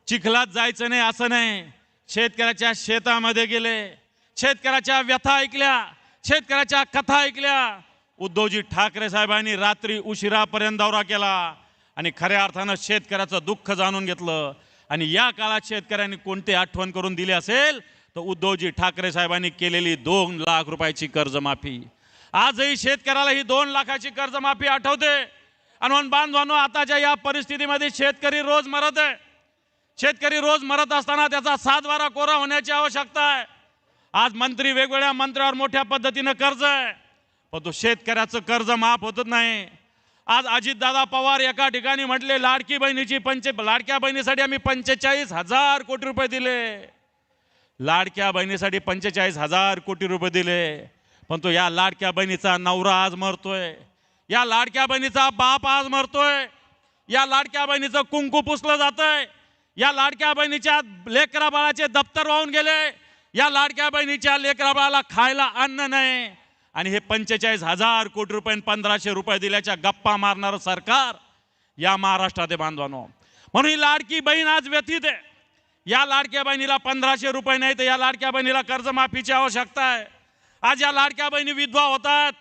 चिखलात जायचं नाही असं नाही, शेतकऱ्याच्या शेतामध्ये गेले, शेतकऱ्याच्या व्यथा ऐकल्या, शेतकऱ्याच्या कथा ऐकल्या. उद्धवजी ठाकरे साहेबांनी रात्री उशिरापर्यंत दौरा केला आणि खऱ्या अर्थानं शेतकऱ्याचं दुःख जाणून घेतलं. आणि या काळात शेतकऱ्यांनी कोणती आठवण करून दिली असेल तर उद्धवजी ठाकरे साहेबांनी केलेली 2 लाख रुपयाची कर्जमाफी. आजही शेतकऱ्याला ही 2 लाखाची कर्जमाफी आठवते. आणि म्हणून बांधवांनो, आताच्या या परिस्थितीमध्ये शेतकरी रोज मरत आहे. शेतकरी रोज मरत असताना त्याचा 7-12 कोरा होण्याची आवश्यकता आहे. आज मंत्री वेगवेगळ्या मंत्र्यावर मोठ्या पद्धतीनं कर्ज आहे, पण तो शेतकऱ्याचं कर्ज माफ होत नाही. आज अजितदादा पवार एका ठिकाणी म्हटले, लाडक्या बहिणीसाठी आम्ही 45,000 कोटी रुपये दिले. लाडक्या बहिणीसाठी 45,000 कोटी रुपये दिले, पण तो या लाडक्या बहिणीचा नवरा आज मरतोय, या लाडक्या बहिणीचा बाप आज मरतोय, या लाडक्या बहिणीचं कुंकू पुसलं जातंय, या लाडक्या बहिणीच्या लेकरा बाळाचे दप्तर वाहून गेले, या लाडक्या बहिणीच्या लेकरा बाळाला खायला अन्न नाही. आणि हे 45,000 कोटी रुपये 1,500 रुपये दिल्याच्या गप्पा मारणारं सरकार या महाराष्ट्रात आहे बांधवांनो. म्हणून ही लाडकी बहीण आज व्यथित आहे. या लाडक्या बहिणीला 1,500 रुपये नाही तर या लाडक्या बहिणीला कर्जमाफीची आवश्यकता आहे. आज या लाडक्या बहिणी विधवा होतात.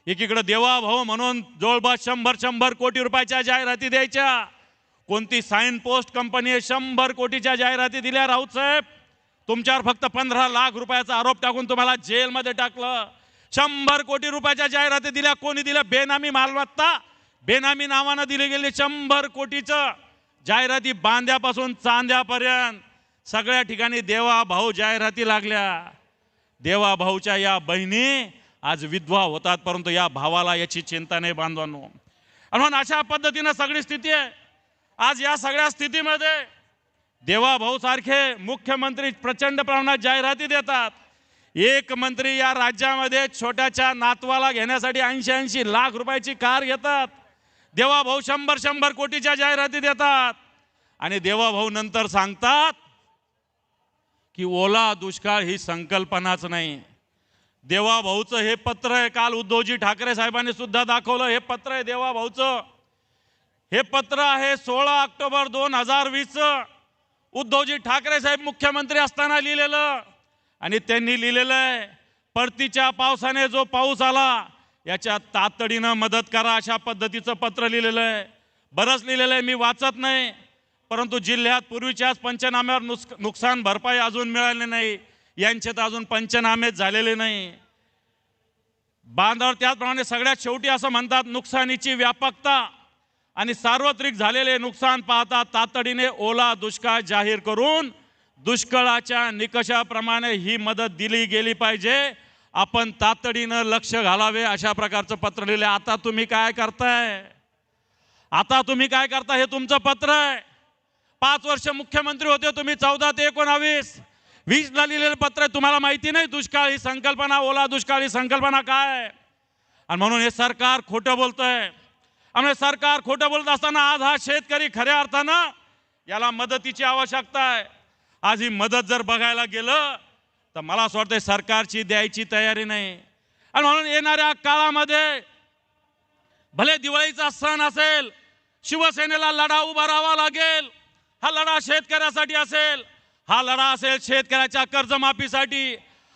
एकीकडे देवा भाऊ म्हणून जवळपास 100 कोटी रुपयाच्या जाहिराती द्यायच्या. कोणती साइन पोस्ट कंपनी 100 कोटीच्या जाहिराती दिल्या. राऊत साहेब, तुमच्यावर फक्त 15 लाख रुपयाचा आरोप टाकून तुम्हाला जेलमध्ये टाकलं. 100 कोटी रुपयाच्या जाहिराती दिल्या. कोणी दिल्या? बेनामी मालमत्ता, बेनामी नावानं दिली गेली 100 कोटीचं जाहिराती. बांध्यापासून चांद्यापर्यंत सगळ्या ठिकाणी देवा भाऊ जाहिराती लागल्या. देवा भाऊच्या या बहिणी आज विधवा होतात, परंतु या भावाला याची चिंता नाही बांधवांनो. म्हणून अशा पद्धतीनं सगळी स्थिती आहे. आज या सगळ्या स्थितीमध्ये देवा भाऊ सारखे मुख्यमंत्री प्रचंड प्रमाणात जाहिराती देतात. एक मंत्री या राज्यामध्ये छोट्याच्या नातवाला घेण्यासाठी 80-80 लाख रुपयाची कार घेतात. देवा भाऊ 100 कोटीच्या जाहिराती देतात आणि देवा भाऊ नंतर सांगतात की ओला दुष्काळ ही संकल्पनाच नाही. देवा भाऊचं हे पत्र आहे. काल उद्धवजी ठाकरे साहेबांनी सुद्धा दाखवलं. हे पत्र आहे देवा भाऊचं. हे पत्र आहे 16 ऑक्टोबर 2020 उद्धवजी ठाकरे साहेब मुख्यमंत्री असताना लिहिलेलं. आणि त्यांनी लिहिलेलं आहे, परतीच्या पावसाने जो पाऊस आला याच्या तातडीनं मदत करा, अशा पद्धतीचं पत्र लिहिलेलं आहे. बरंच लिहिलेलं आहे, मी वाचत नाही. परंतु जिल्ह्यात पूर्वीच्याच पंचनाम्यावर नुकसान भरपाई अजून मिळाली नाही. यांचे तर अजून पंचनामेच झालेले नाही. बांधावर त्याचप्रमाणे सगळ्यात शेवटी असं म्हणतात, नुकसानीची व्यापकता आणि सार्वत्रिक झालेले नुकसान पाहता तातडीने ओला दुष्काळ जाहीर करून दुष्काळाच्या निकषाप्रमाणे ही मदत दिली गेली पाहिजे. आपण तातडीनं लक्ष घालावे, अशा प्रकारचं पत्र लिहिले. आता तुम्ही काय करताय? आता तुम्ही काय करता? हे तुमचं पत्र आहे. 5 वर्ष मुख्यमंत्री होते तुम्ही. 14 ते 19, 20 ला लिहिलेलं पत्र आहे. तुम्हाला माहिती नाही दुष्काळ ही संकल्पना, ओला दुष्काळ ही संकल्पना काय? आणि म्हणून हे सरकार खोटं बोलतंय. आणि सरकार खोटं बोलत असताना आज हा शेतकरी खऱ्या अर्थानं याला मदतीची आवश्यकता आहे. आज ही मदत जर बघायला गेलं तर मला असं वाटतं सरकारची द्यायची तयारी नाही. आणि म्हणून येणाऱ्या काळामध्ये भले दिवाळीचा सण असेल, शिवसेनेला लढा उभा राहावा लागेल. हा लढा शेतकऱ्यासाठी असेल, हा लढा असेल शेतकऱ्याच्या कर्जमाफीसाठी,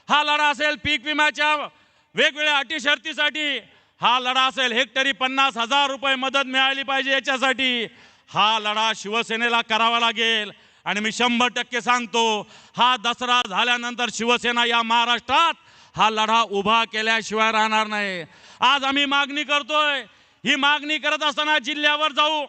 हा लढा असेल पीक विम्याच्या वेगवेगळ्या अटी शर्तीसाठी, हा लढा असेल हेक्टरी 50,000 रुपये मदत मिळाली पाहिजे याच्यासाठी. हा लढा शिवसेनेला करावा लागेल. आणि मी 100% सांगतो, हा दसरा झाल्यानंतर शिवसेना या महाराष्ट्रात हा लढा उभा केल्याशिवाय राहणार नाही. आज आम्ही मागणी करतोय. ही मागणी करत असताना जिल्ह्यावर जाऊ,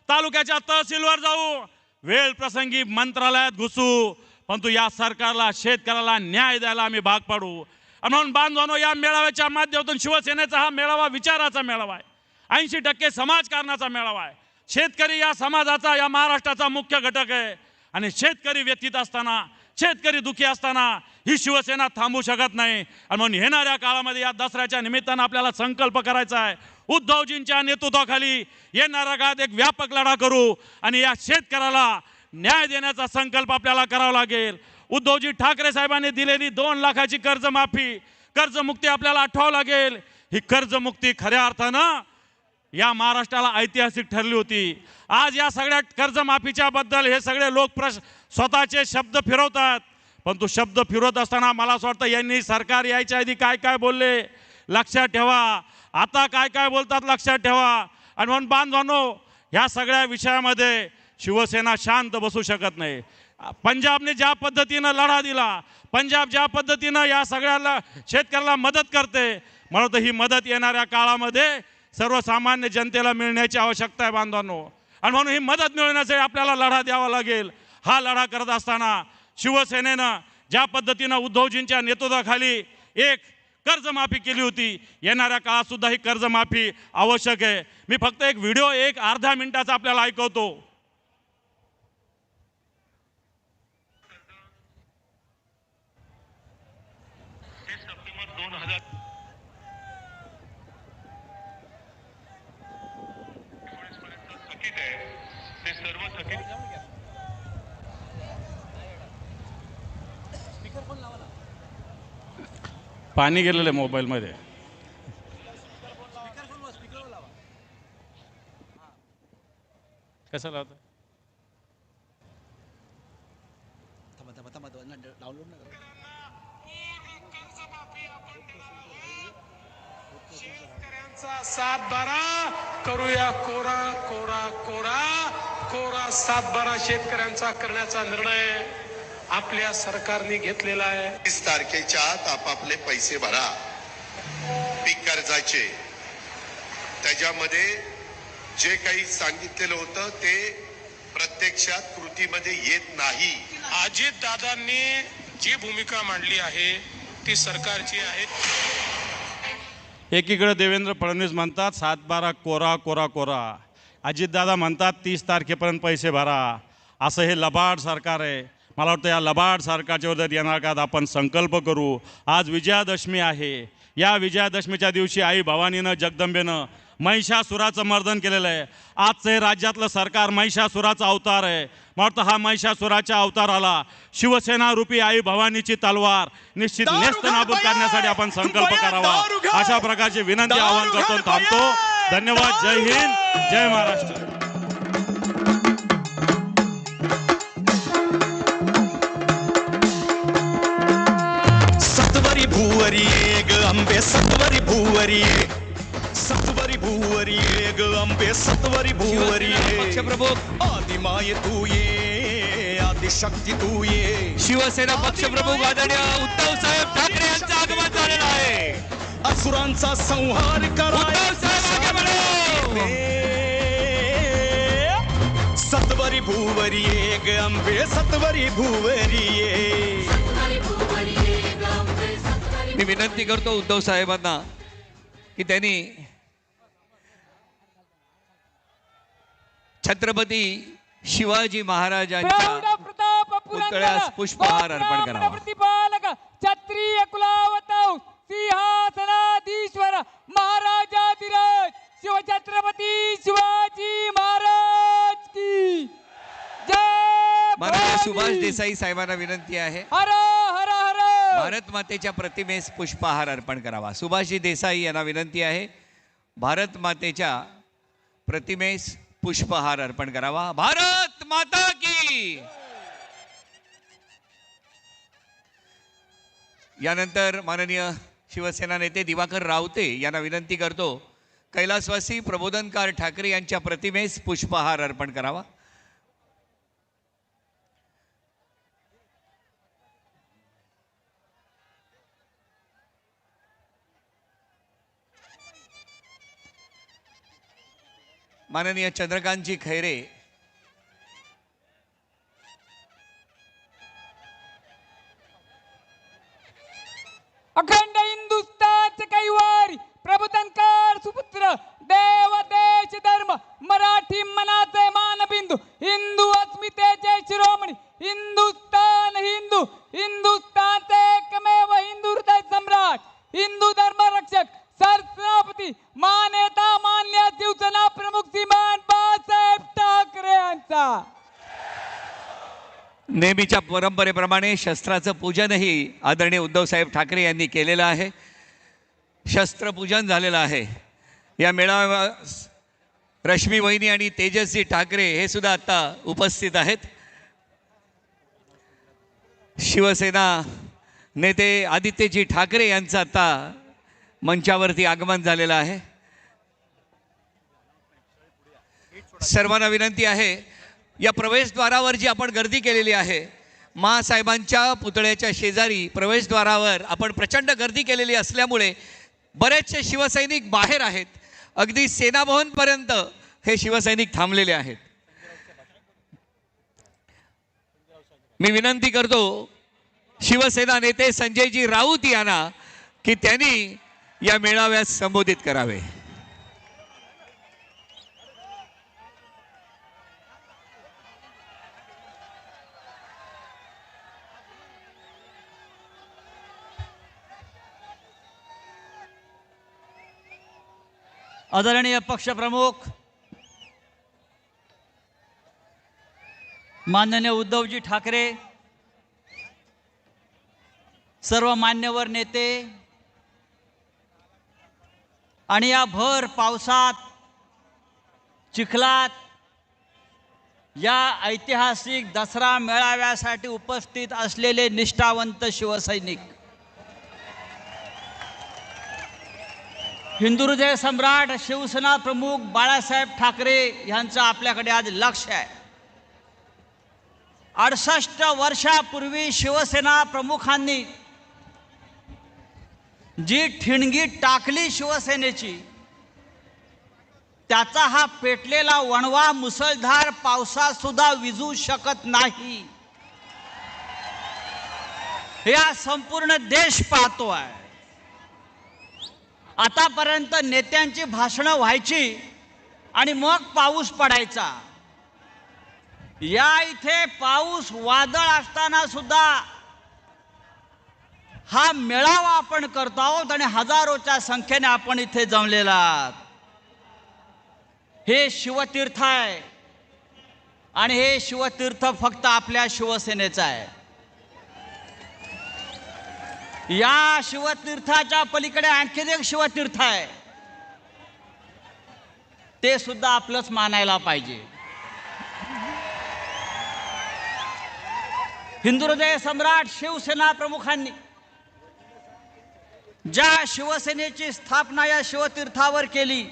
तालुक्याच्या तहसीलवर जाऊ, वेळ प्रसंगी मंत्रालयात घुसू, परंतु या सरकारला शेतकऱ्याला न्याय द्यायला आम्ही भाग पाडू. म्हणून बांधवांनो, या मेळाव्याच्या माध्यमातून शिवसेनेचा हा मेळावा विचाराचा मेळावा आहे. 80% समाजकारणाचा मेळावा आहे. शेतकरी या समाजाचा, या महाराष्ट्राचा मुख्य घटक आहे. आणि शेतकरी व्यथित असताना, शेतकरी दुखी असताना ही शिवसेना थांबू शकत नाही. आणि म्हणून येणाऱ्या काळामध्ये या दसऱ्याच्या निमित्तानं आपल्याला संकल्प करायचा आहे. उद्धवजींच्या नेतृत्वाखाली येणाऱ्या काळात एक व्यापक लढा करू आणि या शेतकऱ्याला न्याय देण्याचा संकल्प आपल्याला करावा लागेल. उद्धवजी ठाकरे साहेबांनी दिलेली 2 लाखाची कर्जमाफी, कर्जमुक्ती आपल्याला आठवावं लागेल. ही कर्जमुक्ती खऱ्या अर्थानं या महाराष्ट्राला ऐतिहासिक ठरली होती. आज या सगळ्या कर्जमाफीच्या बद्दल हे सगळे लोक स्वतःचे शब्द फिरवतात, परंतु शब्द फिरवत असताना मला असं वाटतं यांनी सरकार यायच्या आधी काय काय बोलले लक्षात ठेवा, आता काय काय बोलतात लक्षात ठेवा. आणि म्हणून बांधवांनो, ह्या सगळ्या विषयामध्ये शिवसेना शांत बसू शकत नाही. पंजाबने ज्या पद्धतीनं लढा दिला, पंजाब ज्या पद्धतीनं या सगळ्याला शेतकऱ्याला मदत करते, मला वाटतं ही मदत येणाऱ्या काळामध्ये सर्वसामान्य जनतेला मिळण्याची आवश्यकता आहे बांधवांनो. आणि म्हणून ही मदत मिळवण्यासाठी आपल्याला लढा द्यावा लागेल. हा लढा करत असताना शिवसेनेनं ज्या पद्धतीनं उद्धवजींच्या नेतृत्वाखाली एक कर्जमाफी केली होती, येणाऱ्या काळात सुद्धा ही कर्जमाफी आवश्यक आहे. मी फक्त एक व्हिडिओ एक अर्धा मिनिटाचा आपल्याला ऐकवतो. पाणी गेलेलं आहे मोबाईलमध्ये. कसं लावतं? शेतकऱ्यांचा 7-12 करूया कोरा कोरा कोरा कोरा 7-12 शेतकऱ्यांचा करण्याचा निर्णय आपल्या सरकारने घेतलेला आहे. 30 तारखेच्या आत आपापले पैसे भरा पीक कर्जाचे. त्याच्यामध्ये जे काही सांगितलेलं होतं ते प्रत्यक्षात कृतीमध्ये येत नाही. अजित दादांनी जी भूमिका मांडली आहे ती सरकारची आहे. एकीकडे देवेंद्र फडणवीस म्हणतात 7-12 कोरा कोरा कोरा, अजितदादा म्हणतात 30 तारखेपर्यंत पैसे भरा. असं हे लबाड सरकार आहे. मला वाटतं या लबाड सरकारच्या विरोधात येणार काळात आपण संकल्प करू. आज विजयादशमी आहे. या विजयादशमीच्या दिवशी आई भवानीनं, जगदंबेनं महिषासुराचं मर्दन केलेलं आहे. आजचं हे राज्यातलं सरकार महिषासुराचा अवतार आहे. मला वाटतं हा महिषासुराच्या अवताराला शिवसेना रूपी आई भवानीची तलवार निश्चित नेस्तनाबूत करण्यासाठी आपण संकल्प करावा. अशा प्रकारची विनंती आवाहन करतो. थांबतो. धन्यवाद. जय हिंद, जय महाराष्ट्र. सत्वरी भूवरी ग अंबे, सत्वरी भूवरी, सत्वरी भूवरी ग अंबे, सत्वरी भूवरी. पक्षप्रमुख आदिमाय तू ये, आदिशक्ती तू ये. शिवसेना पक्षप्रमुख आदरणीय उद्धव साहेब ठाकरे यांचं आगमन झालेलं आहे. असुरांचा संहार करा. उद्धव साहेब आगे बढ़ो. सत्वरी भूवरी ग अंबे, सत्वरी भूवरी. मी विनंती करतो उद्धव साहेबांना की त्यांनी छत्रपती शिवाजी महाराजांच्या पुतळ्यास पुष्पहार अर्पण करावा. प्रतिपालक क्षत्रिय कुलावतौ सिंहासनाधीश्वर महाराजाधिराज शिवछत्रपती शिवाजी महाराज की जय. सुभाष देसाई साहेबांना विनंती आहे हर हर हर भारत मातेच्या प्रतिमेस पुष्पहार अर्पण करावा. सुभाषजी देसाई यांना विनंती आहे भारत मातेच्या प्रतिमेस पुष्पहार अर्पण करावा. भारत माता की. यानंतर माननीय शिवसेना नेते दिवाकर रावते यांना विनंती करतो कैलासवासी प्रबोधनकार ठाकरे यांच्या प्रतिमेस पुष्पहार अर्पण करावा. माननीय चंद्रकांतजी खैरे अखंड हिंदुस्थानचे कैवारी प्रबोधनकार सुपुत्र देव देश धर्म मराठी मनाचे मानबिंदू हिंदू अस्मितेचे शिरोमणी हिंदुस्थान हिंदू हिंदुस्थानचे एकमेव हिंदू हृदय सम्राट हिंदू धर्म रक्षक सरसेनापती मान्यता मान्य शिवसेना प्रमुख श्रीमान बाळासाहेब ठाकरे यांचा. नेहमीच्या परंपरेप्रमाणे शस्त्राचं पूजनही आदरणीय उद्धवसाहेब ठाकरे यांनी केलेलं आहे. शस्त्रपूजन झालेलं आहे. या मेळाव्यास रश्मी वहिनी आणि तेजस्वी ठाकरे हे सुद्धा आता उपस्थित आहेत. शिवसेना नेते आदित्यजी ठाकरे यांचं आता मंचावरती आगमन झालेलं आहे. सर्वांना विनंती आहे या प्रवेशद्वारावर जी आपण गर्दी केलेली आहे माँसाहेबांच्या पुतळ्याच्या शेजारी प्रवेशद्वारावर आपण प्रचंड गर्दी केलेली असल्यामुळे बरेचसे शिवसैनिक बाहेर आहेत. अगदी सेनाभवनपर्यंत हे शिवसैनिक थांबलेले आहेत. मी विनंती करतो शिवसेना नेते संजयजी राऊत यांना की त्यांनी या मेळाव्यास संबोधित करावे. आदरणीय पक्षप्रमुख माननीय उद्धवजी ठाकरे, सर्व मान्यवर नेते आणि या भर पावसात चिखलात या ऐतिहासिक दसरा मेळाव्यासाठी उपस्थित असलेले निष्ठावंत शिवसैनिक, हिंदू हृदय सम्राट शिवसेना प्रमुख बाळासाहेब ठाकरे यांचं आपल्याकडे आज लक्ष आहे. 68 वर्षापूर्वी शिवसेना प्रमुखांनी जी ठिणगी टाकली शिवसेनेची, त्याचा हा पेटलेला वणवा मुसळधार पावसात सुद्धा विझू शकत नाही. या संपूर्ण देश पाहतो आहे. आतापर्यंत नेत्यांची भाषणं व्हायची आणि मग पाऊस पडायचा. या इथे पाऊस वादळ असताना सुद्धा हा मेळावा आपण करतो आहोत आणि हजारोच्या संख्येने आपण इथे जमलेला आहात. हे शिवतीर्थ आहे आणि हे शिवतीर्थ फक्त आपल्या शिवसेनेचं आहे. या शिवतीर्थाच्या पलीकडे आणखी एक शिवतीर्थ आहे, ते सुद्धा आपलंच मानायला पाहिजे. हिंदू हृदय सम्राट शिवसेना प्रमुखांनी ज्या शिवसेनेची स्थापना या शिवतीर्थावर केली,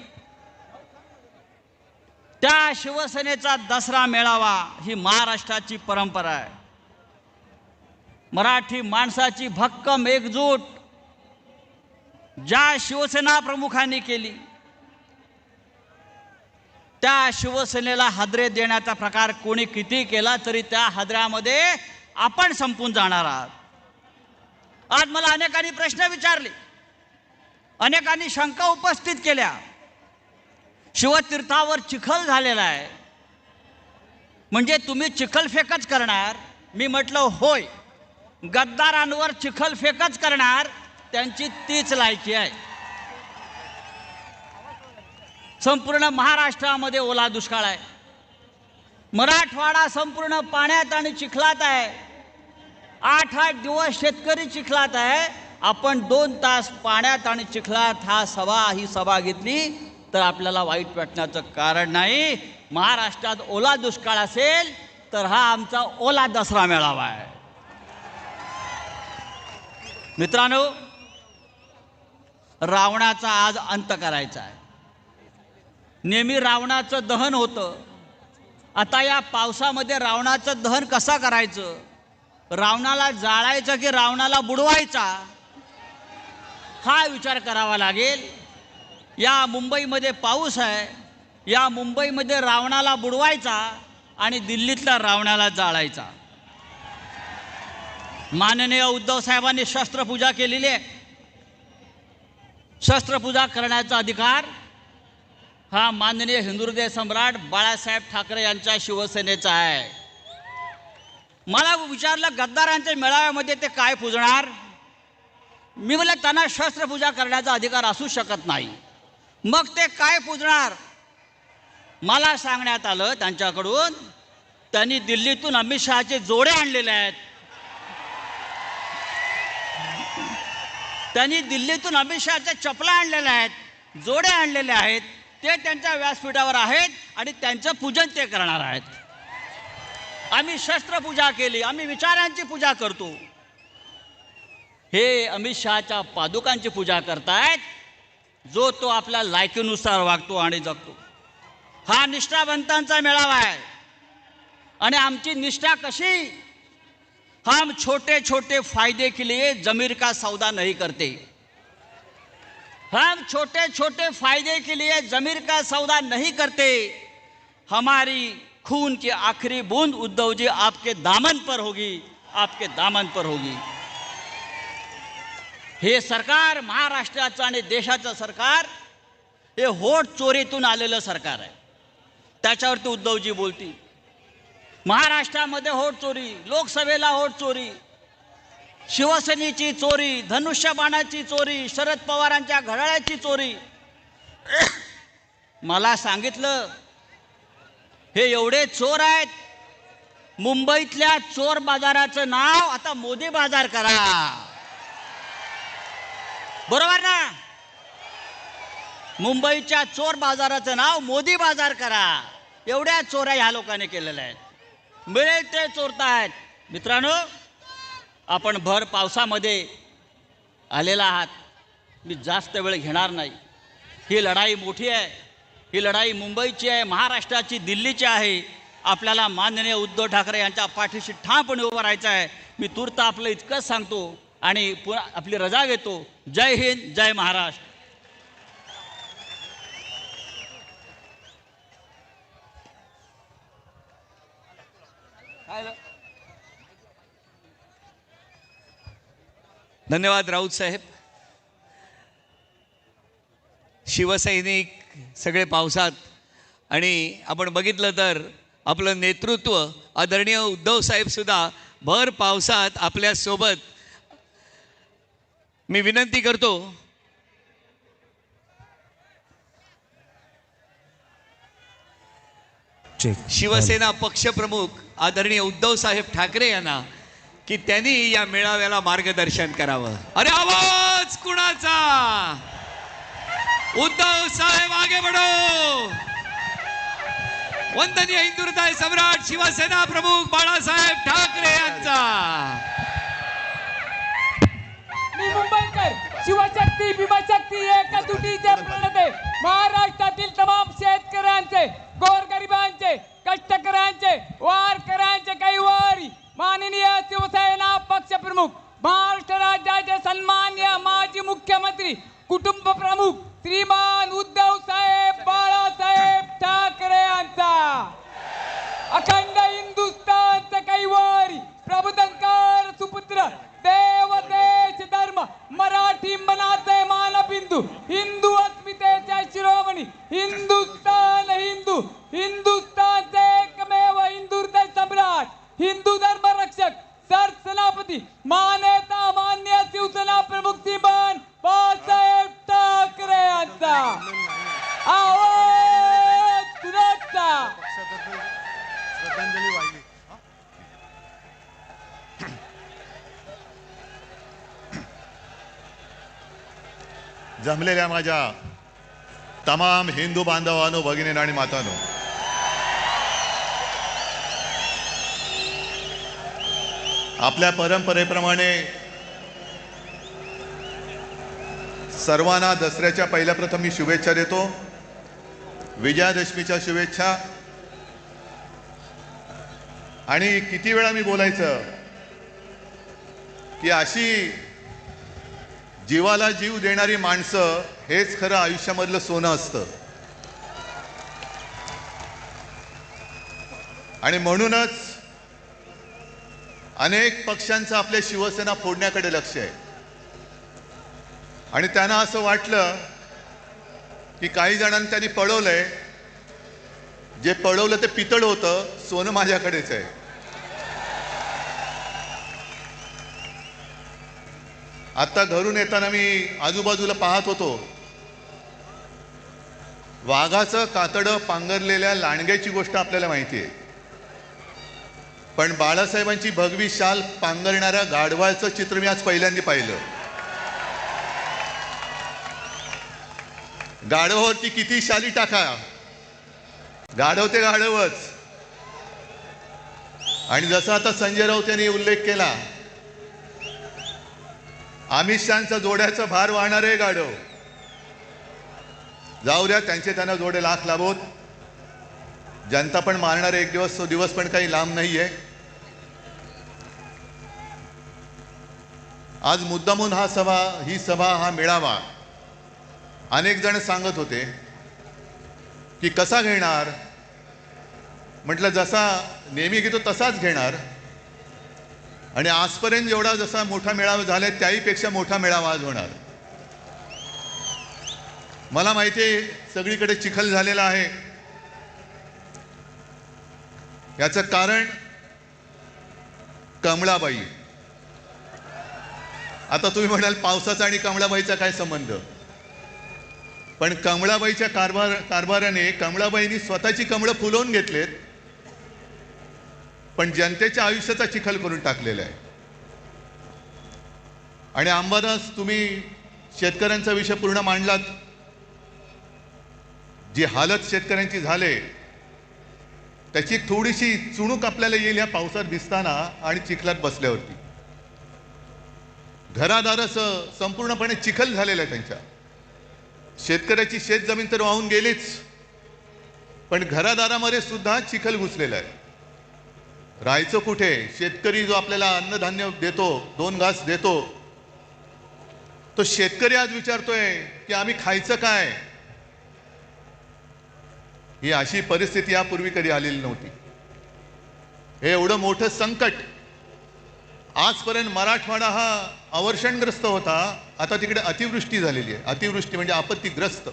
त्या शिवसेनेचा दसरा मेळावा ही महाराष्ट्राची परंपरा आहे. मराठी माणसाची भक्कम एकजूट ज्या शिवसेना प्रमुखांनी केली, त्या शिवसेनेला हादरे देण्याचा प्रकार कोणी किती केला तरी त्या हादऱ्यामध्ये आपण संपून जाणार आहात. आज मला अनेकांनी प्रश्न विचारले, अनेकांनी शंका उपस्थित केल्या. शिवतीर्थावर चिखल झालेला आहे, म्हणजे तुम्ही चिखलफेकच करणार? मी म्हटलं होय, गद्दारांवर चिखलफेकच करणार, त्यांची तीच लायकी आहे. संपूर्ण महाराष्ट्रामध्ये ओला दुष्काळ आहे. मराठवाडा संपूर्ण पाण्यात आणि चिखलात आहे. 8-8 दिवस शेतकरी चिखलात आहे. आपण 2 तास पाण्यात आणि चिखलात ही सभा घेतली तर आपल्याला वाईट वाटण्याचं कारण नाही. महाराष्ट्रात ओला दुष्काळ असेल तर हा आमचा ओला दसरा मेळावा आहे. मित्रांनो, रावणाचा आज अंत करायचा आहे. नेहमी रावणाचं दहन होतं. आता या पावसामध्ये रावणाचं दहन कसं करायचं? रावणाला जाळायचं की रावणाला बुडवायचा, हा विचार करावा लागेल. या मुंबईमध्ये पाऊस आहे. या मुंबईमध्ये रावणाला बुडवायचा आणि दिल्लीतल्या रावणाला जाळायचा. माननीय उद्धव साहेबांनी शस्त्रपूजा केलेली आहे. शस्त्रपूजा करण्याचा अधिकार हा माननीय हिंदुहृदय सम्राट बाळासाहेब ठाकरे यांच्या शिवसेनेचा आहे. मला विचारलं गद्दारांच्या मेळाव्यामध्ये ते काय पूजणार? मी म्हणलं त्यांना शस्त्रपूजा करण्याचा अधिकार असू शकत नाही. मग ते काय पूजणार? मला सांगण्यात आलं त्यांच्याकडून त्यांनी दिल्लीतून अमित शहाचे जोडे आणलेले आहेत. त्यांनी दिल्लीतून अमित शहाच्या चपला आणलेल्या आहेत, जोडे आणलेले आहेत. ते त्यांच्या व्यासपीठावर आहेत आणि त्यांचं पूजन ते करणार आहेत. आम्ही शस्त्रपूजा केली, आम्ही विचारांची पूजा करतो. हे अमित शहाच्या पादुकांची पूजा करतायत. जो तो आपल्या लायकीनुसार वागतो आणि जगतो. हा निष्ठावंतांचा मेळावा आहे. आणि आमची निष्ठा कशी? हम छोटे छोटे फायदे के लिए जमीर का सौदा नहीं करते. हम छोटे छोटे फायदे के लिए जमीर का सौदा नहीं करते. हमारी खून की आखिरी बूंद उद्धव जी आपके दामन पर होगी, आपके दामन पर होगी. हे सरकार महाराष्ट्राचं आणि देशाचं सरकार हे होट चोरीतून आलेलं सरकार आहे. त्याच्यावरती उद्धवजी बोलतील. महाराष्ट्रामध्ये होट चोरी, लोकसभेला होट चोरी, शिवसेनेची चोरी, धनुष्यबाणाची चोरी, शरद पवारांच्या घड्याळाची चोरी. मला सांगितलं हे एवढे चोर आहेत, मुंबईतल्या चोर बाजाराचं नाव आता मोदी बाजार करा. बरोबर ना? मुंबईच्या चोर बाजाराचं नाव मोदी बाजार करा. एवढ्या चोऱ्या ह्या लोकांनी केलेल्या आहेत. मिळेल ते चोरतायत. मित्रांनो, आपण भर पावसामध्ये आलेला आहात. मी जास्त वेळ घेणार नाही. ही लढाई मोठी आहे. ही लढाई मुंबईची आहे, महाराष्ट्राची, दिल्लीची आहे. आपल्याला माननीय उद्धव ठाकरे यांच्या पाठीशी ठामपणे उभं राहायचं आहे. मी तूर्त आपलं इतकंच सांगतो आणि पुन्हा आपली रजा घेतो. जय हिंद, जय महाराष्ट्र. धन्यवाद राऊत साहेब. शिवसैनिक सगळे पावसात आणि आपण बघितलं तर आपलं नेतृत्व आदरणीय उद्धव साहेब सुद्धा भर पावसात आपल्या सोबत. मी विनंती करतो शिवसेना पक्षप्रमुख आदरणीय उद्धव साहेब ठाकरे यांना की त्यांनी या मेळाव्याला मार्गदर्शन करावं. अरे आवाज कुणाचा? उद्धव साहेब आगे बढो. वंदनीय हिंदुहृदय सम्राट शिवसेना प्रमुख बाळासाहेब ठाकरे यांचा. मी मुंबईकर, शिवशक्ती भीमाशक्ती एकजुटीचे प्रणेते, महाराष्ट्रातील तमाम शेतकऱ्यांचे, गोरगरिबांचे, कष्टकऱ्यांचे, वारकऱ्यांचे कैवारी माननीय शिवसेना पक्षप्रमुख, महाराष्ट्र राज्याचे सन्मान्य माजी मुख्यमंत्री, कुटुंब प्रमुख श्रीमान उद्धव साहेब बाळासाहेब ठाकरे यांचा. अखंड हिंदुस्थानचे कैवारी, प्रबोधनकार सुपुत्र, देव देश धर्म मराठी मनाचे मानबिंदू, हिंदू अस्मितेचे शिरोमणी, हिंदुस्थान हिंदू, हिंदुस्थानचे एकमेव हिंदुहृदय सम्राट, हिंदू धर्म रक्षक, सरसेनापती, मान्यता मान्य शिवसेना प्रमुख श्रीमान बाळासाहेब ठाकरे. जमलेल्या माझ्या तमाम हिंदू बांधवांनो, भगिनींनो आणि मातांनो, आपल्या परंपरेप्रमाणे सर्वांना दसऱ्याच्या पहिल्या प्रथम मी शुभेच्छा देतो. विजयादशमीच्या शुभेच्छा. आणि किती वेळा मी बोलायचं की अशी जीवाला जीव देणारी माणसं हेच खरं आयुष्यामधलं सोनं असतं. आणि म्हणूनच अनेक पक्षांचं आपल्या शिवसेना फोडण्याकडे लक्ष आहे. आणि त्यांना असं वाटलं की काही जणांनी त्यांनी पळवलंय, जे पळवलं ते पितळ होतं, सोनं माझ्याकडेच आहे. आता घरून येताना मी आजूबाजूला पाहत होतो, वाघाचं कातडं पांघरलेल्या लांडग्याची गोष्ट आपल्याला माहिती आहे, पण बाळासाहेबांची भगवी शाल पांघरणाऱ्या गाढवाचं चित्र मी आज पहिल्यांदा पाहिलं. गाढवावरती किती शाली टाका, गाढव ते गाढवच. आणि जसं आता संजय राऊत यांनी उल्लेख केला, अमित शहांचा जोड्याचा भार वाहणारे गाढव. जाऊ द्या, त्यांना जोडे लाख लाभोत. जनता पण मारणारे एक दिवस, तो दिवस पण काही लांब नाहीये. आज मुद्दामून ही सभा हा मेळावा अनेक जण सांगत होते की कसा घेणार. म्हटलं जसा नेहमी घेतो तसाच घेणार. आणि आजपर्यंत जेवढा जसा मोठा मेळावा झाला त्याहीपेक्षा मोठा मेळावा आज होणार. मला माहिती आहे सगळीकडे चिखल झालेला आहे. याचं कारण कमळाबाई. आता तुम्ही म्हणाल पावसाचा आणि कमळाबाईचा काय संबंध. पण कमळाबाईच्या कारभाराने कमळाबाईंनी स्वतःची कमळं फुलवून घेतलेत, पण जनतेच्या आयुष्याचा चिखल करून टाकलेला आहे. आणि अंबादास, तुम्ही शेतकऱ्यांचा विषय पूर्ण मांडलात. जी हालत शेतकऱ्यांची झाले त्याची थोडीशी चुणूक आपल्याला येईल या पावसात भिजताना आणि चिखलात बसल्यावरती. घरादाराचं संपूर्णपणे चिखल झालेलं आहे त्यांच्या. शेतकऱ्याची शेतजमीन तर वाहून गेलीच, पण घरादारामध्ये सुद्धा चिखल घुसलेला आहे. राहायचं कुठे. शेतकरी जो आपल्याला अन्नधान्य देतो, 2 घास देतो, तो शेतकरी आज विचारतोय की आम्ही खायचं काय. ही अशी परिस्थिती यापूर्वी कधी आलेली नव्हती. हे एवढं मोठं संकट. आजपर्यंत मराठवाडा हा अवर्षणग्रस्त होता, आता तिकडे अतिवृष्टी झालेली आहे. अतिवृष्टी म्हणजे आपत्तीग्रस्त.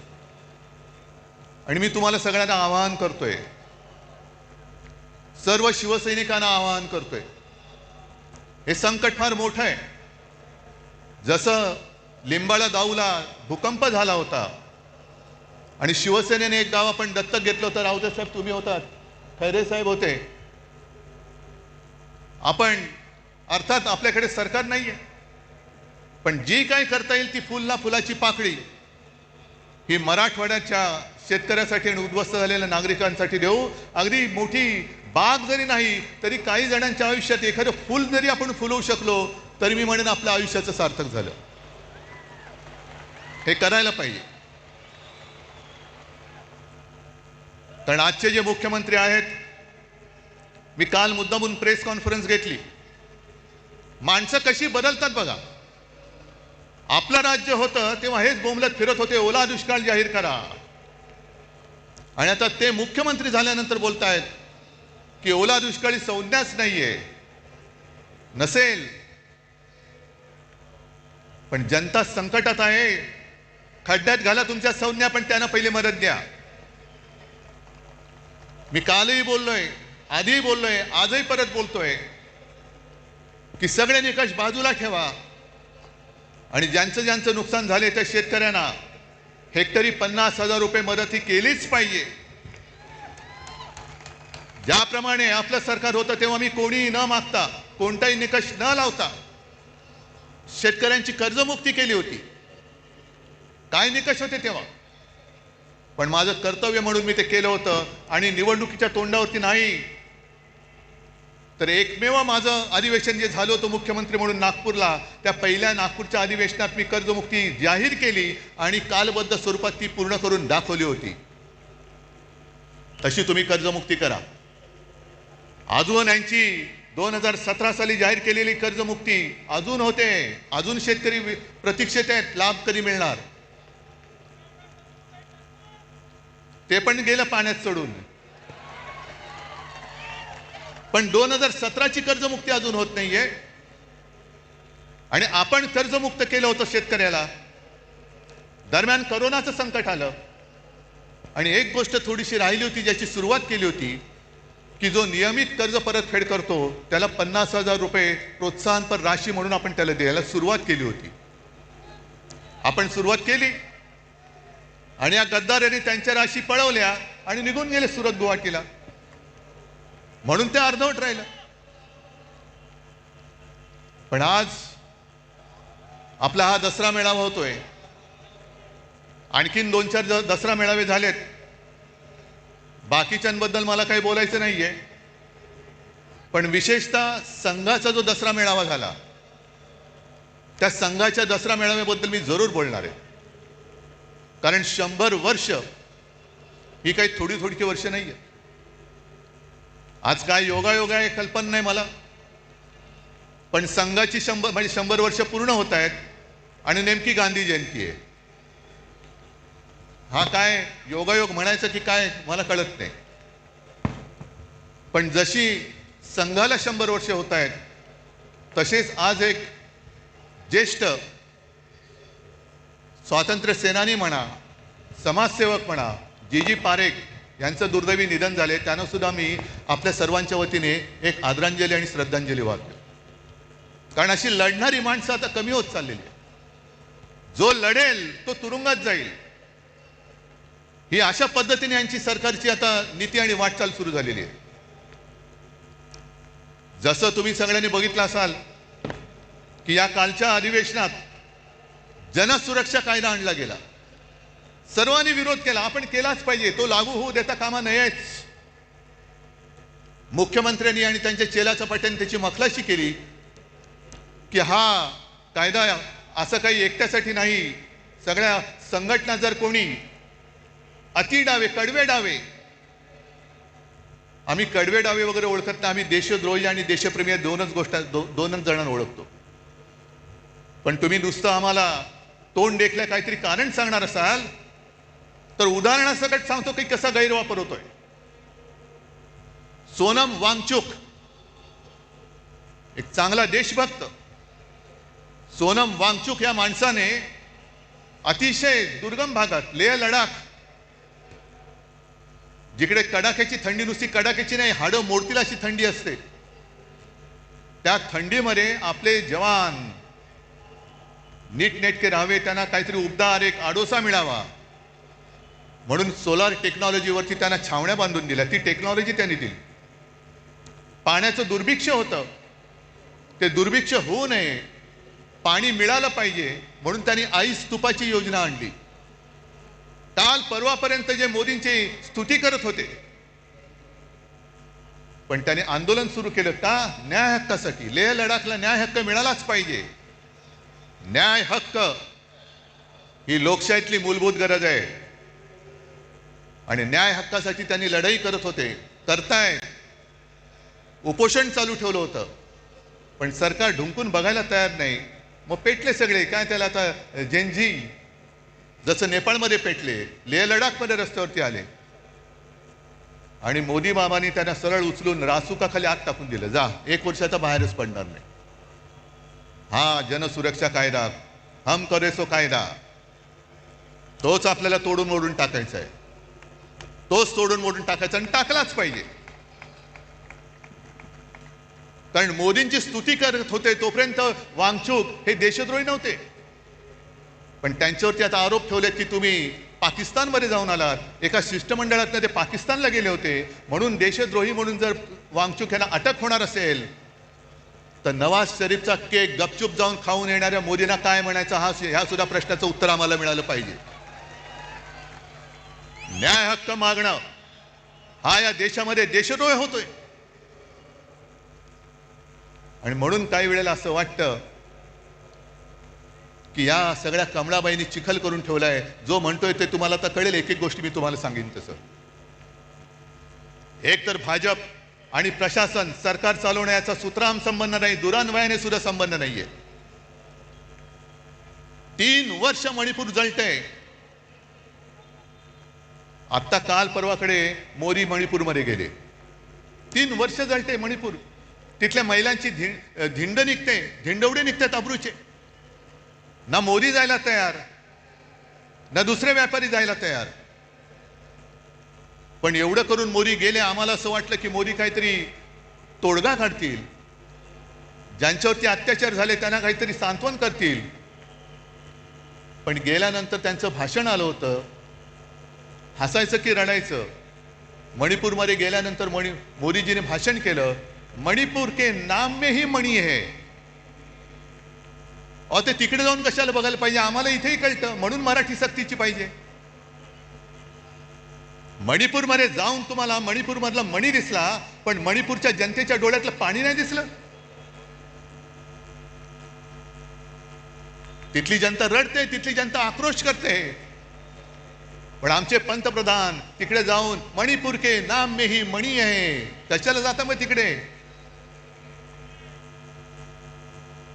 आणि मी तुम्हाला सगळ्यांना आवाहन करतोय, सर्व शिवसैनिकांना आवाहन करतोय, हे संकट फार मोठं आहे. जसं लिंबाळा गावला भूकंप झाला होता आणि शिवसेनेने एक गाव आपण दत्तक घेतलं होतं. राऊते साहेब तुम्ही होतात, खैरे साहेब होते. आपण अर्थात आपल्याकडे सरकार नाहीये, पण जी काय करता येईल ती फुलाची पाकळी ही मराठवाड्याच्या शेतकऱ्यासाठी आणि उद्ध्वस्त झालेल्या नागरिकांसाठी देऊ. अगदी मोठी बाग जरी नाही तरी काही जणांच्या आयुष्यात एखादं फुल जरी आपण फुलवू शकलो तरी मी म्हणेन आपल्या आयुष्याचं सार्थक झालं. हे करायला पाहिजे. कारण आजचे जे मुख्यमंत्री आहेत, मी काल मुद्दामून प्रेस कॉन्फरन्स घेतली. माणसं कशी बदलतात बघा. आपलं राज्य होतं तेव्हा हेच बोंबलत फिरत होते, ओला दुष्काळ जाहीर करा. आणि आता ते मुख्यमंत्री झाल्यानंतर बोलतायत की ओला दुष्काळी संज्ञाच नाहीये. नसेल, पण जनता संकटात आहे. खड्ड्यात घाला तुमच्या संज्ञा, पण त्यांना पहिले मदत द्या. मी कालही बोललोय, आधीही बोललोय, आजही परत बोलतोय की सगळे निकष बाजूला ठेवा आणि ज्यांचं नुकसान झाले त्या शेतकऱ्यांना हेक्टरी 50,000 रुपये मदत ही केलीच पाहिजे. ज्याप्रमाणे आपलं सरकार होतं तेव्हा मी कोणीही न मागता, कोणताही निकष न लावता शेतकऱ्यांची कर्जमुक्ती केली होती. काय निकष होते तेव्हा, पण माझं कर्तव्य म्हणून मी ते केलं होतं. आणि निवडणुकीच्या तोंडावरती नाही तर एकमेव माझं अधिवेशन जे झालं होतं मुख्यमंत्री म्हणून नागपूरला, त्या पहिल्या नागपूरच्या अधिवेशनात मी कर्जमुक्ती जाहीर केली आणि कालबद्ध स्वरूपात ती पूर्ण करून दाखवली होती. तशी तुम्ही कर्जमुक्ती करा. अजून यांची 2017 साली जाहीर केलेली कर्जमुक्ती अजून होते, अजून शेतकरी प्रतीक्षेत आहेत, लाभ कधी मिळणार ते पण गेलं पाण्यात सोडून. पण 2017ची कर्जमुक्ती अजून होत नाहीये. आणि आपण कर्जमुक्त केलं होतं शेतकऱ्याला. दरम्यान कोरोनाचं संकट आलं आणि एक गोष्ट थोडीशी राहिली होती ज्याची सुरुवात केली होती की जो नियमित कर्ज परतफेड करतो त्याला 50,000 रुपये प्रोत्साहनपर राशी म्हणून आपण त्याला द्यायला सुरुवात केली होती. आपण सुरुवात केली आणि या गद्दारांनी त्यांच्या राशी पळवल्या आणि निघून गेले सुरत गुवाहाटीला. म्हणून ते अर्धवट राहिलं. पण आज आपला हा दसरा मेळावा होतोय. आणखीन 2-4 दसरा मेळावे झालेत. बाकीच्यांबद्दल मला काही बोलायचं नाहीये. पण विशेषतः संघाचा जो दसरा मेळावा झाला त्या संघाच्या दसरा मेळाव्याबद्दल मी जरूर बोलणार आहे. कारण 100 वर्ष ही काही थोडी थोडीची वर्ष नाहीये. आज काय योगायोग आहे कल्पना नाही मला, पण संघाची 100 वर्ष पूर्ण होत आहेत आणि नेमकी गांधी जयंती आहे. हा काय योगायोग म्हणायचं की काय मला कळत नाही. पण जशी संघाला 100 वर्ष होत आहेत तसेच आज एक ज्येष्ठ स्वातंत्र्य सेनानी म्हणा, समाजसेवक म्हणा, जी पारेख यांचं दुर्दैवी निधन झाले. त्यांना सुद्धा मी आपल्या सर्वांच्या वतीने एक आदरांजली आणि श्रद्धांजली वाहतो. कारण अशी लढणारी माणसं आता कमी होत चाललेली आहे. जो लढेल तो तुरुंगात जाईल, ही अशा पद्धतीने यांची सरकारची आता नीती आणि वाटचाल सुरू झालेली आहे. जसं तुम्ही सगळ्यांनी बघितलं असाल की या कालच्या अधिवेशनात जनसुरक्षा कायदा आणला गेला. सर्वांनी विरोध केला. आपण केलाच पाहिजे, तो लागू होऊ देता कामा नयेच. मुख्यमंत्र्यांनी आणि त्यांच्या चेलाच्या पाट्याने त्याची मखलाशी केली की हा कायदा असं काही एकट्यासाठी नाही. सगळ्या संघटना जर कोणी अति डावे, कडवे डावे, आम्ही कडवे डावे वगैरे ओळखत नाही. आम्ही देशद्रोही आणि देशप्रेमी दोनच जणांना ओळखतो. पण तुम्ही नुसतं आम्हाला तोंड देखल्या काहीतरी कारण सांगणार असाल तर उदाहरणासकट सांगतो की कसा गैरवापर होतोय. सोनम वांगचुक एक चांगला देशभक्त, सोनम वांगचुक या माणसाने अतिशय दुर्गम भागात लेह लडाख जिकडे कडाक्याची थंडी, नुसती कडाक्याची नाही हाडं मोडतील अशी थंडी असते, त्या थंडीमध्ये आपले जवान नीटनेटके राहावे, त्यांना काहीतरी उबदार एक आडोसा मिळावा म्हणून सोलार टेक्नॉलॉजीवरती त्यांना छावण्या बांधून दिल्या. ती टेक्नॉलॉजी त्यांनी दिली. पाण्याचं दुर्भिक्ष होतं, ते दुर्भिक्ष होऊ नये, पाणी मिळालं पाहिजे म्हणून त्यांनी आईस तुपाची योजना आणली. काल परवापर्यंत जे मोदींची स्तुती करत होते, पण त्याने आंदोलन सुरू केलं का? न्याय हक्कासाठी. लेह लडाखला न्याय हक्क मिळालाच पाहिजे. न्याय हक्क ही लोकशाहीतली मूलभूत गरज आहे आणि न्याय हक्कासाठी त्यांनी लढाई करत होते, करतायत. उपोषण चालू ठेवलं होतं पण सरकार ढुंकून बघायला तयार नाही. मग पेटले सगळे. काय त्याला आता जेनजी जसं नेपाळमध्ये पेटले, लेह लडाखमध्ये रस्त्यावरती आले आणि मोदी बाबांनी त्यांना सरळ उचलून रासुकाखाली आत टाकून दिलं. जा, 1 वर्षाचा बाहेरच पडणार नाही. हा जनसुरक्षा कायदा, हम करे सो कायदा, तोच आपल्याला तोडून मोडून टाकायचा आहे. तोच तोडून मोडून टाकायचा आणि टाकलाच पाहिजे. कारण मोदींची स्तुती करत होते तोपर्यंत वांगचुक हे देशद्रोही नव्हते. पण त्यांच्यावरती आता आरोप ठेवले की तुम्ही पाकिस्तानमध्ये जाऊन आलात, एका शिष्टमंडळातनं ते पाकिस्तानला गेले होते, म्हणून देशद्रोही म्हणून जर वांगचुक यांना अटक होणार असेल तर नवाज शरीफचा केक गपचूप जाऊन खाऊन येणाऱ्या मोदींना काय म्हणायचं ह्या सुद्धा प्रश्नाचं उत्तर आम्हाला मिळालं पाहिजे. न्याय हक्क मागणं हा या देशामध्ये देशद्रोह होतोय. आणि म्हणून काही वेळेला असं वाटतं की या सगळ्या कमळाबाईंनी चिखल करून ठेवलाय. जो म्हणतोय ते तुम्हाला आता कळेल. एक एक गोष्टी मी तुम्हाला सांगेन तसं. एक तर भाजप आणि प्रशासन सरकार चालवण्याचा सुतराम संबंध नाही, दुरान्वयाने सुद्धा संबंध नाहीये. 3 वर्ष मणिपूर जळतंय. आता काल परवाकडे मोदी मणिपूरमध्ये गेले. 3 वर्ष जळते मणिपूर. तिथल्या महिलांची धिंड निघते, धिंडवडे निघतात अब्रूचे. ना मोदी जायला तयार, ना दुसरे व्यापारी जायला तयार. पण एवढं करून मोदी गेले. आम्हाला असं वाटलं की मोदी काहीतरी तोडगा काढतील, ज्यांच्यावरती अत्याचार झाले त्यांना काहीतरी सांत्वन करतील. पण गेल्यानंतर त्यांचं भाषण आलं होतं. हसायचं की रडायचं. मणिपूरमध्ये गेल्यानंतर मोदीजीने भाषण केलं, मणिपूर के नाम में ही मणी है. ते तिकडे जाऊन कशाला बघायला पाहिजे, आम्हाला इथेही कळतं. म्हणून मराठी सक्तीची पाहिजे. मणिपूरमध्ये जाऊन तुम्हाला मणिपूरमधला मणी दिसला, पण मणिपूरच्या जनतेच्या डोळ्यातलं पाणी नाही दिसलं. तिथली जनता रडते, तिथली जनता आक्रोश करते. पण आमचे पंतप्रधान तिकडे जाऊन मणिपूर के नाम में ही मणी आहे. कशाला जाता मग तिकडे?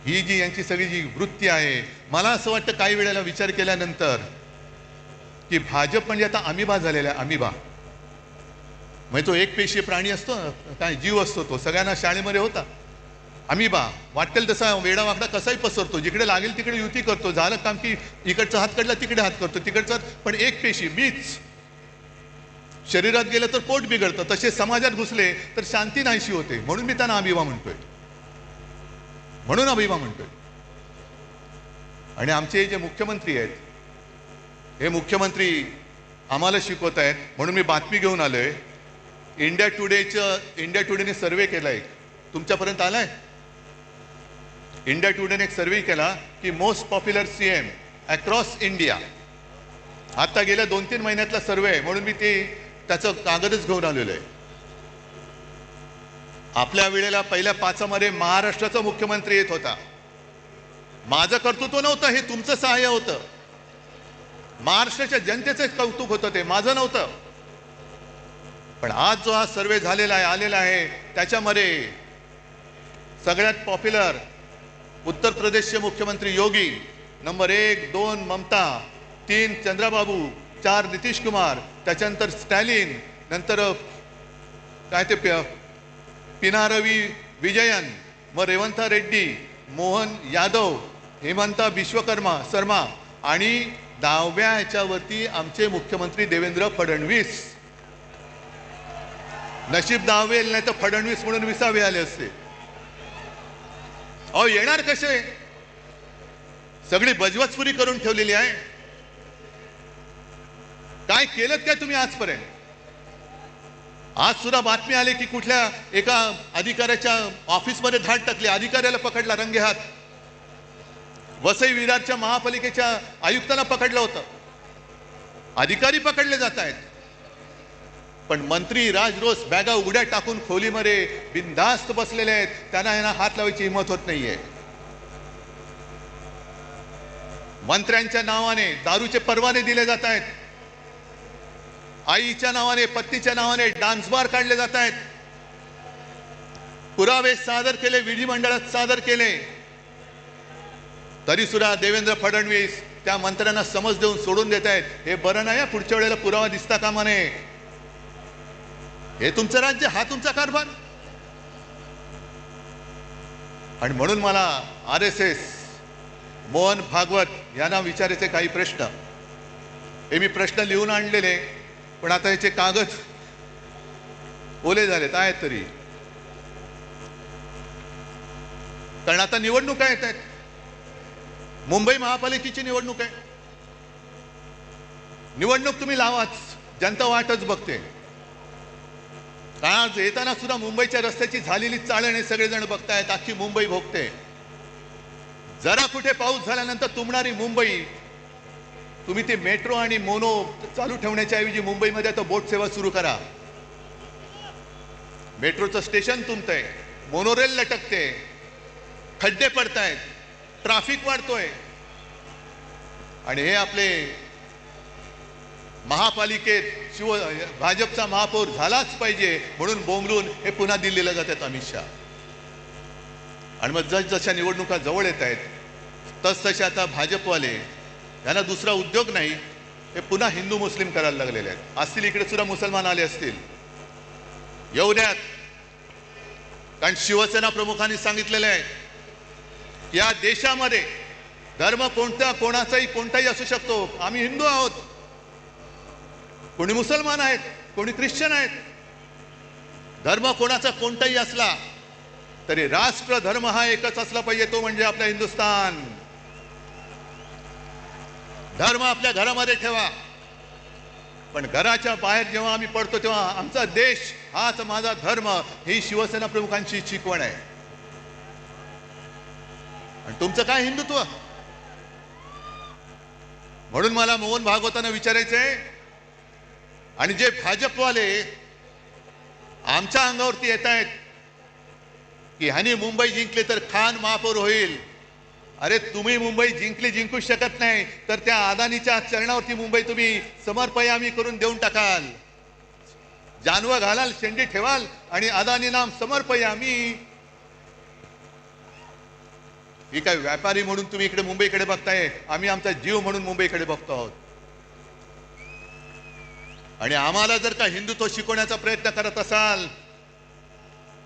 ही जी यांची सगळी जी वृत्ती आहे, मला असं वाटतं काही वेळेला विचार केल्यानंतर की भाजप म्हणजे आता अमिबा झालेला आहे. अमिबा म्हणजे तो एक पेशी प्राणी असतो, काय जीव असतो, तो सगळ्यांना शाळेमध्ये होता. अमिबा वाटेल तसा वेडा वाकडा कसाही पसरतो, जिकडे लागेल तिकडे युती करतो. झालं काम की इकडचा हात काढला तिकडे हात करतो, तिकडचा. पण एक पेशी मीच शरीरात गेलं तर पोट बिघडतं. तसे समाजात घुसले तर शांती नाहीशी होते. म्हणून मी त्यांना अमिबा म्हणतोय, म्हणून अभिमा म्हणतोय. आणि आमचे जे मुख्यमंत्री आहेत, हे मुख्यमंत्री आम्हाला शिकवत आहेत. म्हणून मी बातमी घेऊन आलोय. इंडिया टुडेने सर्वे केलाय, तुमच्यापर्यंत आलाय. इंडिया टुडेने एक सर्वे केला की most popular CM across India. आता गेल्या 2-3 महिन्यातला सर्वे आहे, म्हणून मी त्याचं कागदच घेऊन आलेलो आहे. आपल्या वेळेला पहिल्या 5 मध्ये महाराष्ट्राचा मुख्यमंत्री येत होता. माझं कर्तृत्व नव्हतं, हे तुमचं सहाय्य होतं. महाराष्ट्राच्या जनतेचं कौतुक होतं, ते माझं नव्हतं. पण आज जो हा सर्वे झालेला आहे, आलेला आहे, त्याच्यामध्ये सगळ्यात पॉप्युलर उत्तर प्रदेशचे मुख्यमंत्री योगी, नंबर 1, 2 ममता, 3 चंद्रबाबू, 4 नितीश कुमार, त्याच्यानंतर स्टॅलिन, नंतर काय ते पिनारवी विजयन, मग रेवंथा रेड्डी, मोहन यादव, हेमंता विश्वकर्मा शर्मा आणि 10व्या ह्याच्यावरती आमचे मुख्यमंत्री देवेंद्र फडणवीस. नशीब 10वे नाही तर फडणवीस म्हणून 20वे आले असते. अहो येणार कसे? सगळी बजवचपुरी करून ठेवलेली आहे. काय केलं काय तुम्ही आजपर्यंत? आज सुद्धा बातमी आली की कुठल्या एका अधिकाऱ्याच्या ऑफिसमध्ये धाड टाकली, अधिकाऱ्याला पकडला रंगेहात. वसई विरारच्या महापालिकेच्या आयुक्ताला पकडलं होतं. अधिकारी पकडले जात आहेत, पण मंत्री राजरोस बॅगा उड्या टाकून खोलीमध्ये बिनधास्त बसलेले आहेत. त्यांना यांना हात लावायची हिंमत होत नाहीये. मंत्र्यांच्या नावाने दारूचे परवाने दिले जात आहेत. आईच्या नावाने, पत्नीच्या नावाने डान्स बार काढले जात आहेत. पुरावे सादर केले, विधिमंडळात सादर केले, तरी सुद्धा देवेंद्र फडणवीस त्या मंत्र्यांना समज देऊन सोडून देत आहेत. हे बरं नाही, पुढच्या वेळेला पुरावा दिसता कामा नये. हे तुमचं राज्य, हा तुमचा कारभार. आणि म्हणून मला RSS मोहन भागवत यांना विचारायचे काही प्रश्न. हे मी प्रश्न लिहून आणलेले, पण आता याचे कागद ओले झालेत आहेत तरी. कारण आता निवडणुका येत आहेत. मुंबई महापालिकेची निवडणूक आहे. निवडणूक तुम्ही लावाच, जनता वाटच बघते. आज येताना सुद्धा मुंबईच्या रस्त्याची झालेली चाळण हे सगळेजण बघतायत, अख्खी मुंबई भोगते. जरा कुठे पाऊस झाल्यानंतर तुंबणारी मुंबई, तुम्ही ते मेट्रो आणि मोनो चालू ठेवण्याच्या ऐवजी मुंबईमध्ये आता बोट सेवा सुरू करा. मेट्रोचं स्टेशन तुंबतंय, मोनोरेल लटकते, खड्डे पडतायत, ट्रॅफिक वाढतोय. आणि हे आपले महापालिकेत भाजपचा महापौर झालाच पाहिजे म्हणून बोंबलून हे पुन्हा दिल्लीला जातात अमित शहा. आणि मग जशा निवडणुका जवळ येत आहेत तसतसे आता भाजपवाले यांना दुसरा उद्योग नाही, हे पुन्हा हिंदू मुस्लिम करायला लागलेले आहेत. असतील इकडे सुद्धा मुसलमान आले असतील, येऊ द्यात. कारण शिवसेना प्रमुखांनी सांगितलेलं आहे या देशामध्ये धर्म कोणताही असू शकतो, आम्ही हिंदू आहोत. कोणी मुसलमान आहेत, कोणी ख्रिश्चन आहेत. धर्म कोणाचा कोणताही असला तरी राष्ट्र धर्म हा एकच असला पाहिजे, तो म्हणजे आपला हिंदुस्थान. धर्म आपल्या घरामध्ये ठेवा, पण घराच्या बाहेर जेव्हा आम्ही पडतो तेव्हा आमचा देश हाच माझा धर्म, ही शिवसेना प्रमुखांची शिकवण आहे. आणि तुमचं काय हिंदुत्व? म्हणून मला मोहन भागवतांना विचारायचंय, आणि जे भाजपवाले आमच्या अंगावरती येत आहेत की ह्यानी मुंबई जिंकले तर खान महापौर होईल. अरे तुम्ही मुंबई जिंकू शकत नाही तर त्या अदानीच्या चरणावरती मुंबई तुम्ही समर्पयामी करून देऊन टाकाल. जानवं घालाल, शेंडी ठेवाल आणि अदानी नाम समर्पयामी. ही काय व्यापारी म्हणून तुम्ही इकडे मुंबईकडे बघताय, आम्ही आमचा जीव म्हणून मुंबईकडे बघतो आहोत. आणि आम्हाला जर का हिंदुत्व शिकवण्याचा प्रयत्न करत असाल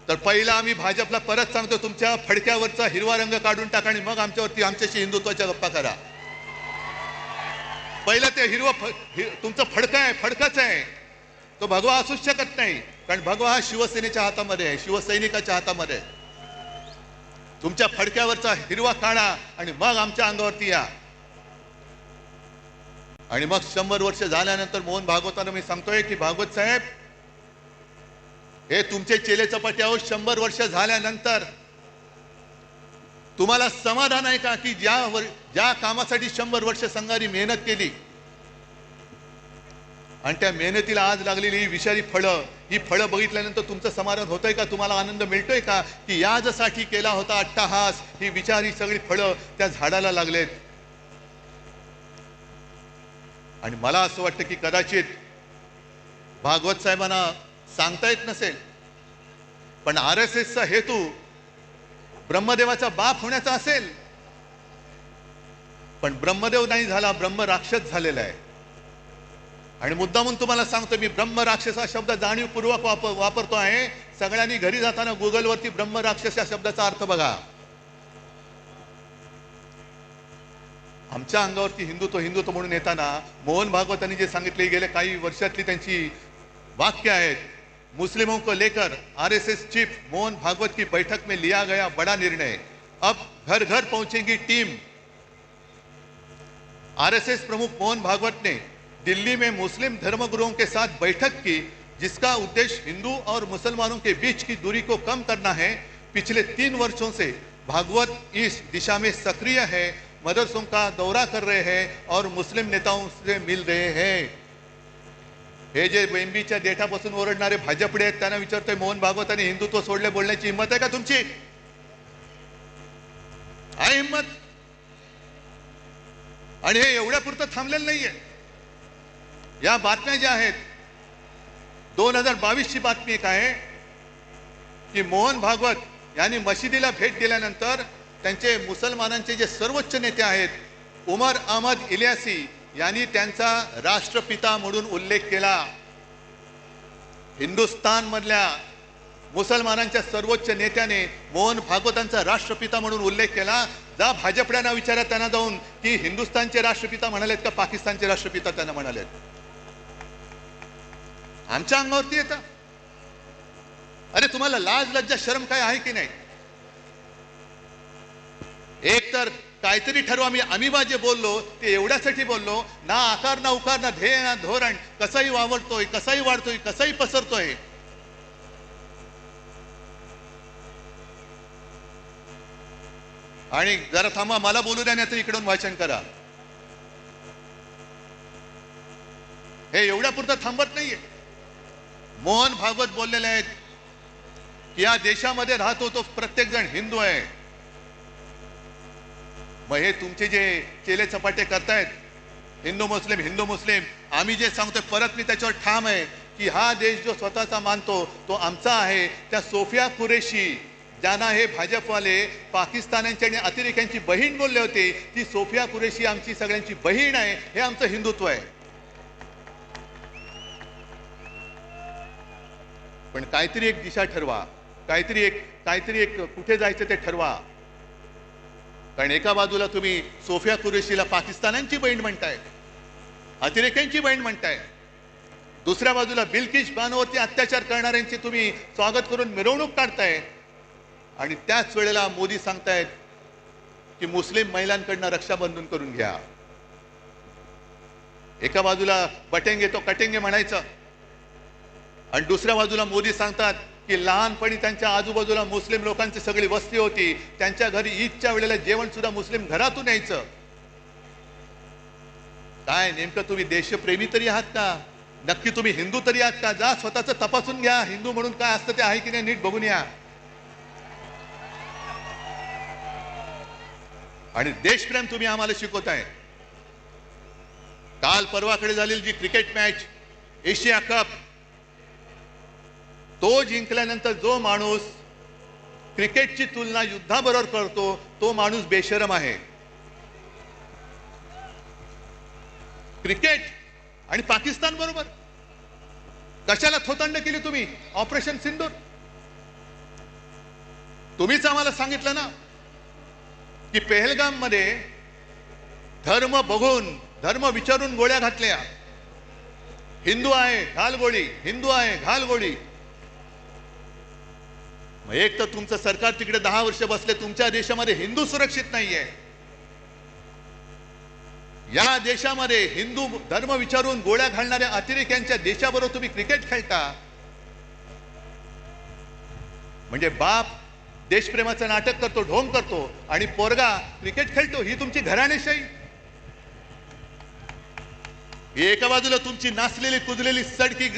तर पहिला आम्ही भाजपला परत सांगतो, तुमच्या फडक्यावरचा हिरवा रंग काढून टाका आणि मग आमच्याशी हिंदुत्वाच्या गप्पा करा. पहिलं ते तुमचं फडकच आहे, तो भगवा असूच शकत नाही. कारण भगवा हा शिवसेनेच्या हातामध्ये आहे, शिवसैनिकाच्या हातामध्ये आहे. तुमच्या फडक्यावरचा हिरवा काढा आणि मग आमच्या अंगावरती या. आणि मग 100 वर्ष झाल्यानंतर मोहन भागवतांना मी सांगतोय की भागवत साहेब, हे तुमचे चेले चपाटी आहोत. 100 वर्ष झाल्यानंतर तुम्हाला समाधान आहे का की ज्या कामासाठी 100 वर्ष संघाने मेहनत केली आणि त्या मेहनतीला आज लागलेली ही विषारी फळं, ही फळं बघितल्यानंतर तुमचं समाधान होतंय का? तुम्हाला आनंद मिळतोय का की यासाठी केला होता अट्टहास, ही विचारी सगळी फळं त्या झाडाला लागलेत? आणि मला असं वाटतं की कदाचित भागवत साहेबांना सांगता येत नसेल, पण RSSचा हेतू ब्रह्मदेवाचा बाप होण्याचा असेल. पण ब्रह्मदेव नाही झाला, ब्रह्म राक्षस झालेला आहे. आणि मुद्दामून तुम्हाला सांगतो, मी ब्रह्म राक्षस हा शब्द जाणीवपूर्वक वापरतो आहे. सगळ्यांनी घरी जाताना गुगलवरती ब्रह्म राक्षस या शब्दाचा अर्थ बघा. आमच्या अंगावरती हिंदुत्व म्हणून येताना मोहन भागवतांनी जे सांगितले, गेले काही वर्षातली त्यांची वाक्य आहेत. मुस्लिमों को लेकर RSS चीफ मोहन भागवत की बैठक में लिया गया बड़ा निर्णय, अब घर घर पहुंचेगी टीम. RSS प्रमुख मोहन भागवत ने दिल्ली में मुस्लिम धर्मगुरुओं के साथ बैठक की, जिसका उद्देश्य हिंदू और मुसलमानों के बीच की दूरी को कम करना है. पिछले 3 वर्षों से भागवत इस दिशा में सक्रिय है, मदरसों का दौरा कर रहे हैं और मुस्लिम नेताओं से मिल रहे हैं. हे जे बेंबीच्या देठापासून ओरडणारे भाजपडे आहेत त्यांना विचारतोय, मोहन भागवतांनी हिंदुत्व सोडले बोलण्याची हिंमत आहे का तुमची? आहे हिंमत? आणि हे एवढ्यापुरतं थांबलेलं नाहीये. या बातम्या ज्या आहेत, 2022 ची बातमी एक आहे की मोहन भागवत यांनी मशिदीला भेट दिल्यानंतर त्यांचे मुसलमानांचे जे सर्वोच्च नेते आहेत उमर अहमद इलियासी यांनी त्यांचा राष्ट्रपिता म्हणून उल्लेख केला. हिंदुस्थान मधल्या मुसलमानांच्या सर्वोच्च नेत्याने मोहन भागवतांचा राष्ट्रपिता म्हणून उल्लेख केला. जा भाजपड्यांना विचारा त्यांना जाऊन की हिंदुस्थानचे राष्ट्रपिता म्हणालेत का पाकिस्तानचे राष्ट्रपिता त्यांना म्हणालेत? आमच्या अंगावरती येतं. अरे तुम्हाला लाज लज्जा शरम काय आहे की नाही? एक तर काहीतरी ठरवा. आम्ही जे बोललो ते एवढ्यासाठी बोललो, ना आकार ना उकार ना ध्येय ना धोरण, कसाही वावरतोय, कसाही वाढतोय, कसाही पसरतोय. आणि जरा थांबा, मला बोलू द्या, नाही तर इकडून वाचन करा. हे एवढ्या पुरतं थांबत नाहीये. मोहन भागवत बोललेले आहेत की या देशामध्ये राहतो तो प्रत्येक जण हिंदू आहे. मग हे तुमचे जे चेले चपाटे करतायत, हिंदू मुस्लिम, आम्ही जे सांगतोय परत मी त्याच्यावर ठाम आहे की हा देश जो स्वतःचा मानतो तो आमचा आहे. त्या सोफिया कुरेशी ज्यांना हे भाजपवाले पाकिस्तानांची आणि अतिरेक्यांची बहीण बोलले होते, ती सोफिया कुरेशी आमची सगळ्यांची बहीण आहे. हे आमचं हिंदुत्व आहे. पण काहीतरी एक दिशा ठरवा, काहीतरी एक कुठे जायचं ते ठरवा. कारण एका बाजूला तुम्ही सोफिया कुरेशीला पाकिस्तानांची बहीण म्हणताय, अतिरेक्यांची बहीण म्हणताय, दुसऱ्या बाजूला बिल्किश बानोवरती अत्याचार करणाऱ्यांची तुम्ही स्वागत करून मिरवणूक काढताय. आणि त्याच वेळेला मोदी सांगतायत की मुस्लिम महिलांकडनं रक्षाबंधन करून घ्या. एका बाजूला बटेंगे तो कटेंगे म्हणायचं, आणि दुसऱ्या बाजूला मोदी सांगतात की लहानपणी त्यांच्या आजूबाजूला मुस्लिम लोकांची सगळी वस्ती होती, त्यांच्या घरी ईदच्या वेळेला जेवण सुद्धा मुस्लिम घरातून यायचं. काय नेमकं तुम्ही देशप्रेमी तरी आहात का? नक्की तुम्ही हिंदू तरी आहात का? जा स्वतःच तपासून घ्या. हिंदू म्हणून काय असतं ते आहे की नाही नीट बघून या. आणि देशप्रेम तुम्ही आम्हाला शिकवताय. काल परवाकडे झालेली जी क्रिकेट मॅच, एशिया कप, तो जिंकल्यानंतर जो माणूस क्रिकेटची तुलना युद्धाबरोबर करतो तो माणूस बेशरम आहे. क्रिकेट आणि पाकिस्तान बरोबर कशाला थोतांड केली तुम्ही? ऑपरेशन सिंदूर तुम्हीच आम्हाला सांगितलं ना की पहलगाम मध्ये धर्म बघून, धर्म विचारून गोळ्या घातल्या. हिंदू आहे घाल गोळी, हिंदू आहे घाल गोळी. मग एक तर तुमचं सरकार तिकडे 10 वर्ष बसले, तुमच्या देशामध्ये हिंदू सुरक्षित नाहीये. या देशामध्ये हिंदू धर्म विचारून गोळ्या घालणाऱ्या अतिरेक्यांच्या देशाबरोबर तुम्ही क्रिकेट खेळता. म्हणजे बाप देशप्रेमाचं नाटक करतो, ढोंग करतो, आणि पोरगा क्रिकेट खेळतो. ही तुमची घराणेशाही. एका बाजूला तुमची नाचलेली कुजलेली सडकी